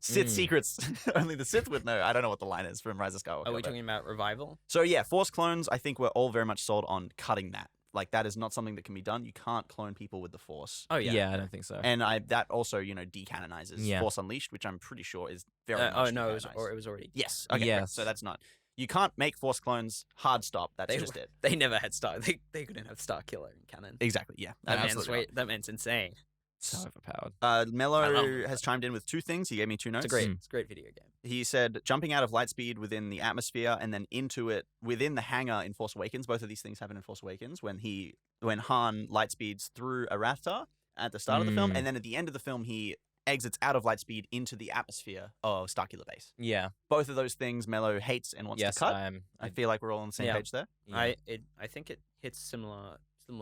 Sith secrets. Only the Sith would know. I don't know what the line is from Rise of Skywalker. Are we but- talking about revival? So yeah, Force clones. I think we're all very much sold on cutting that. Like that is not something that can be done. You can't clone people with the Force. Oh Yeah, I don't think so. And that also, decanonizes Yeah. Force Unleashed, which I'm pretty sure is very Oh much no, decanonized. it was already. Yes. Okay. Yes. So that's not. You can't make Force clones hard stop. That's They just it. They never had Star. They couldn't have Star Killer in canon. Exactly. Yeah. That man's absolutely. Right. that man's insane. So overpowered. I love Mello it. has chimed in with two things. He gave me two notes. It's a great video game. He said jumping out of lightspeed within the atmosphere and then into it within the hangar in Force Awakens. Both of these things happen in Force Awakens when Han lightspeeds through a Raptor at the start of the film, and then at the end of the film he exits out of lightspeed into the atmosphere of Starkiller Base. Yeah. Both of those things Mello hates and wants Yes, to cut. I'm. I feel like we're all on the same Yeah. page there. Yeah. I think it hits similar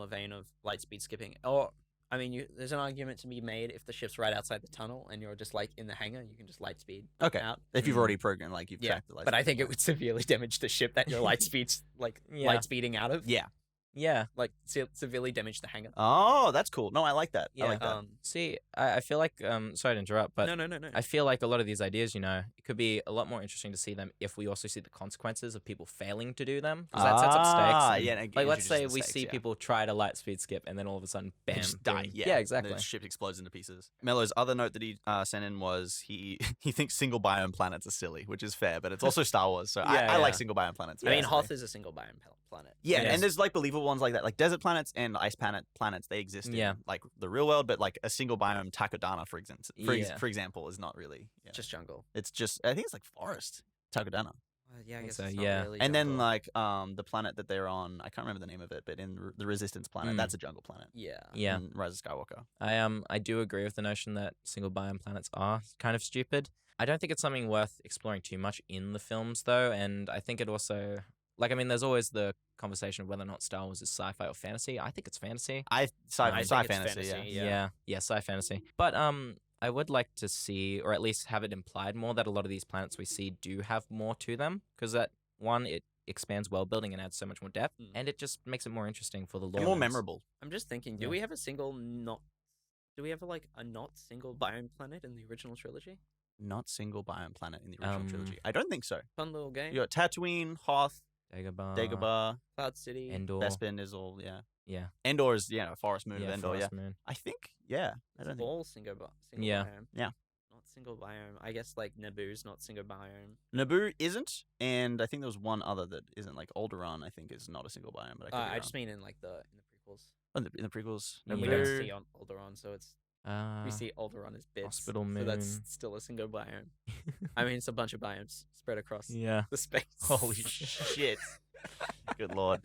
vein of lightspeed skipping. Or I mean, there's an argument to be made if the ship's right outside the tunnel and you're just like in the hangar, you can just lightspeed Okay. out. If you've already programmed, like you've Yeah, tracked the lightspeed. but I think it would severely damage the ship that your lightspeed's Yeah. light speeding out of. Yeah. Yeah. Like severely damage the hangar. Oh, that's cool. No, I like that. I Yeah. like that. See, I feel like sorry to interrupt, but no. I feel like a lot of these ideas, it could be a lot more interesting to see them if we also see the consequences of people failing to do them, because that sets up stakes. Yeah. Like, let's say we see people try to light speed skip, and then all of a sudden, bam, just die. boom. Yeah, exactly. The ship explodes into pieces. Mello's other note that he sent in was he thinks single biome planets are silly, which is fair, but it's also Star Wars, so I like single biome planets. I mean, personally. Hoth is a single biome planet. Yeah, Yes. and there's like believable ones like that, like desert planets and ice planets. They exist in Yeah. like the real world, but like a single biome Takodana, for example, is not really. Yeah. Just jungle. It's just I think it's like forest Takodana. Yeah, I think guess so, it's yeah. not really And then jungle. like the planet that they're on, I can't remember the name of it, but in the Resistance planet, that's a jungle planet. Yeah. Yeah. In Rise of Skywalker. I do agree with the notion that single biome planets are kind of stupid. I don't think it's something worth exploring too much in the films, though, and I think it also there's always the conversation of whether or not Star Wars is sci-fi or fantasy. I think it's fantasy. I Sci think it's fantasy, fantasy, yeah. yeah. Sci fantasy. But I would like to see, or at least have it implied more, that a lot of these planets we see do have more to them, because that one, it expands world building and adds so much more depth, and it just makes it more interesting for the lore. And more memorable. I'm just thinking, do Yeah. we have a single not? Do we have a not single biome planet in the original trilogy? Not single biome planet in the original Um, trilogy. I don't think so. Fun little game. You got Tatooine, Hoth, Dagobah, Dagobah, Cloud City. Endor. Bespin is all, yeah. Yeah. Endor is, a forest moon of Endor, Forest yeah. Moon. I think, yeah. I don't think. All single Yeah. biome. Yeah. Not single biome. I guess like Naboo's not single biome. Naboo isn't, and I think there was one other that isn't. Like Alderaan, I think is not a single biome, but I could be I wrong. just mean in like the prequels. in the prequels. Yeah. We Naboo. don't see on Alderaan, so it's Uh, we see Alderaan as bits. Hospital So that's Moon. still a single biome. I mean, it's a bunch of biomes spread across yeah. the space. Holy shit! Good lord.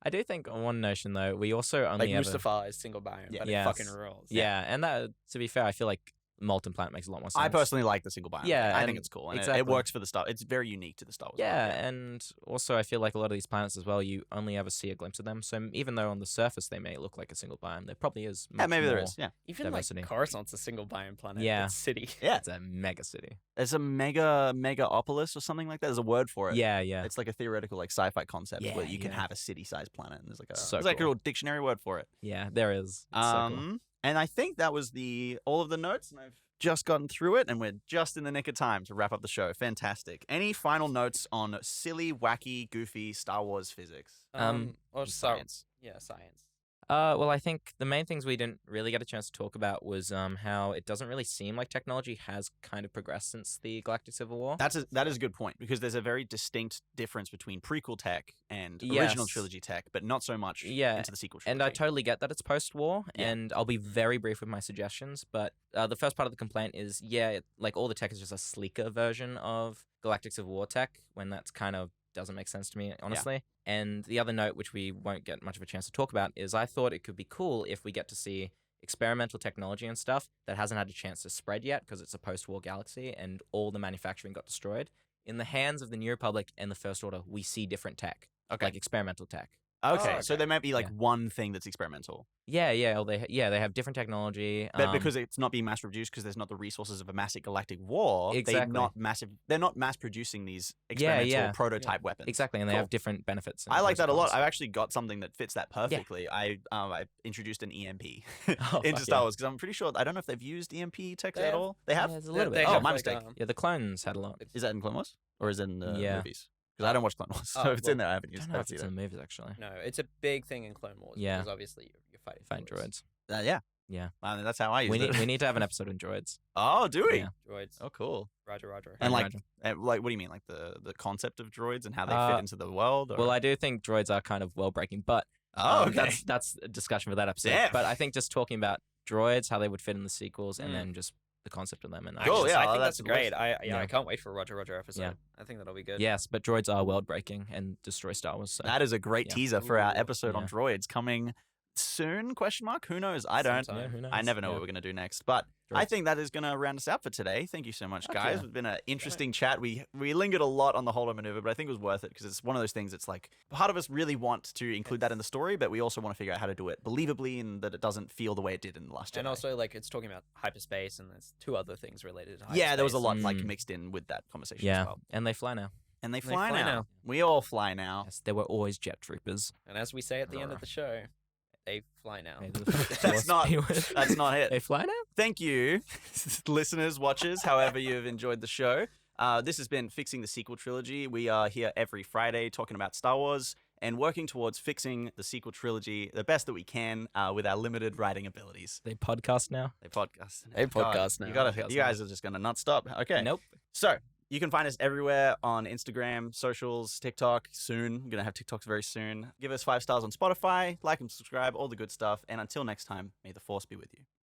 I do think on one notion though, we also only Like ever Mustafar is single biome, Yeah. but Yes. it fucking rules. Yeah, and that, to be fair, I feel like molten planet makes a lot more sense. I personally like the single biome. Yeah, I and think it's cool. And exactly. it works for the Star. It's very unique to the Star Wars. Yeah, world, and also I feel like a lot of these planets as well, you only ever see a glimpse of them. So even though on the surface they may look like a single biome, there probably is much maybe more there is. Yeah, Even diversity. like Coruscant's a single biome planet. Yeah. It's city. yeah. It's a mega city. There's a megaopolis or something like that. There's a word for it. Yeah, yeah. It's like a theoretical like sci-fi concept Yeah, where you can yeah. have a city-sized planet, and there's like a So there's like a cool. little dictionary word for it. Yeah, there is. It's so cool. And I think that was all of the notes, and I've just gotten through it, and we're just in the nick of time to wrap up the show. Fantastic. Any final notes on silly, wacky, goofy Star Wars physics? Or Science. Yeah, science. Well, I think the main things we didn't really get a chance to talk about was how it doesn't really seem like technology has kind of progressed since the Galactic Civil War. That is a good point, because there's a very distinct difference between prequel tech and original Yes. trilogy tech, but not so much Yeah, into the sequel trilogy. And I totally get that it's post-war, Yeah. and I'll be very brief with my suggestions, but the first part of the complaint is, like all the tech is just a sleeker version of Galactic Civil War tech, when that's kind of doesn't make sense to me, honestly. And the other note, which we won't get much of a chance to talk about, is I thought it could be cool if we get to see experimental technology and stuff that hasn't had a chance to spread yet because it's a post-war galaxy and all the manufacturing got destroyed. In the hands of the New Republic and the First Order, we see different tech, Okay. like experimental tech. Okay, Oh, so okay. there might be like Yeah. one thing that's experimental, Yeah. They have different technology. but because it's not being mass produced, because there's not the resources of a massive galactic war, Exactly. they're not mass producing these experimental yeah. prototype weapons. Exactly, and they Cool. have different benefits. and I like pros and that a lot. cons. I've actually got something that fits that perfectly. I introduced an EMP Oh, into fuck Star yeah. Wars, because I'm pretty sure, I don't know if they've used EMP tech They at have. all. They have? Yeah, there's a little They bit. Oh, have, my like, mistake. Yeah, the clones had a lot. Is that in Clone Wars? Or is it in the Yeah. movies? Because I don't watch Clone Wars, so Oh, if it's in well, there, I haven't I used don't know that if it's either. in the movies actually. No, it's a big thing in Clone Wars. Yeah. Because obviously you're fighting Fighting droids. droids. Yeah. Yeah. That's how I use We it. need to have an episode on droids. Oh, do we? Yeah. Droids. Oh, cool. Roger. And Roger. like, what do you mean? Like the concept of droids and how they Uh, fit into the world? Or? Well, I do think droids are kind of world breaking, but oh, okay. that's a discussion for that episode. Damn. But I think just talking about droids, how they would fit in the sequels, Mm. and then just the concept of them. And Cool, Actually, yeah, I think that's that's the great. list. I Yeah. can't wait for Roger episode. Yeah. I think that'll be good. Yes, but droids are world breaking and destroy Star Wars. So. That is a great Yeah. teaser for our Ooh, episode on yeah. droids coming soon? Question mark? Who knows? I don't. Sometime. Yeah, who knows? I never know Yeah. what we're gonna do next, but I Droids. think that is gonna round us out for today. Thank you so much, Fuck guys. yeah. It's been an interesting chat. We lingered a lot on the Holdo Maneuver, but I think it was worth it because it's one of those things. It's like part of us really want to include that in the story, but we also want to figure out how to do it believably and that it doesn't feel the way it did in the last Jedi. And also, like, it's talking about hyperspace, and there's two other things related to hyperspace. yeah, there was a lot like Mm. mixed in with that conversation Yeah, as well. and they fly now. And they They fly fly now. now. We all fly now. Yes, there were always jet troopers. And as we say at the end of the show, they fly now. May the That's force not- be with- That's not it. They fly now. Thank you, listeners, watchers, however you've enjoyed the show. This has been Fixing the Sequel Trilogy. We are here every Friday talking about Star Wars and working towards fixing the sequel trilogy the best that we can with our limited writing abilities. They podcast now. They podcast. They God, podcast now. You guys are just going to not stop. Okay. Nope. So you can find us everywhere on Instagram, socials, TikTok soon. We're going to have TikToks very soon. Give us 5 stars on Spotify, like and subscribe, all the good stuff. And until next time, may the Force be with you.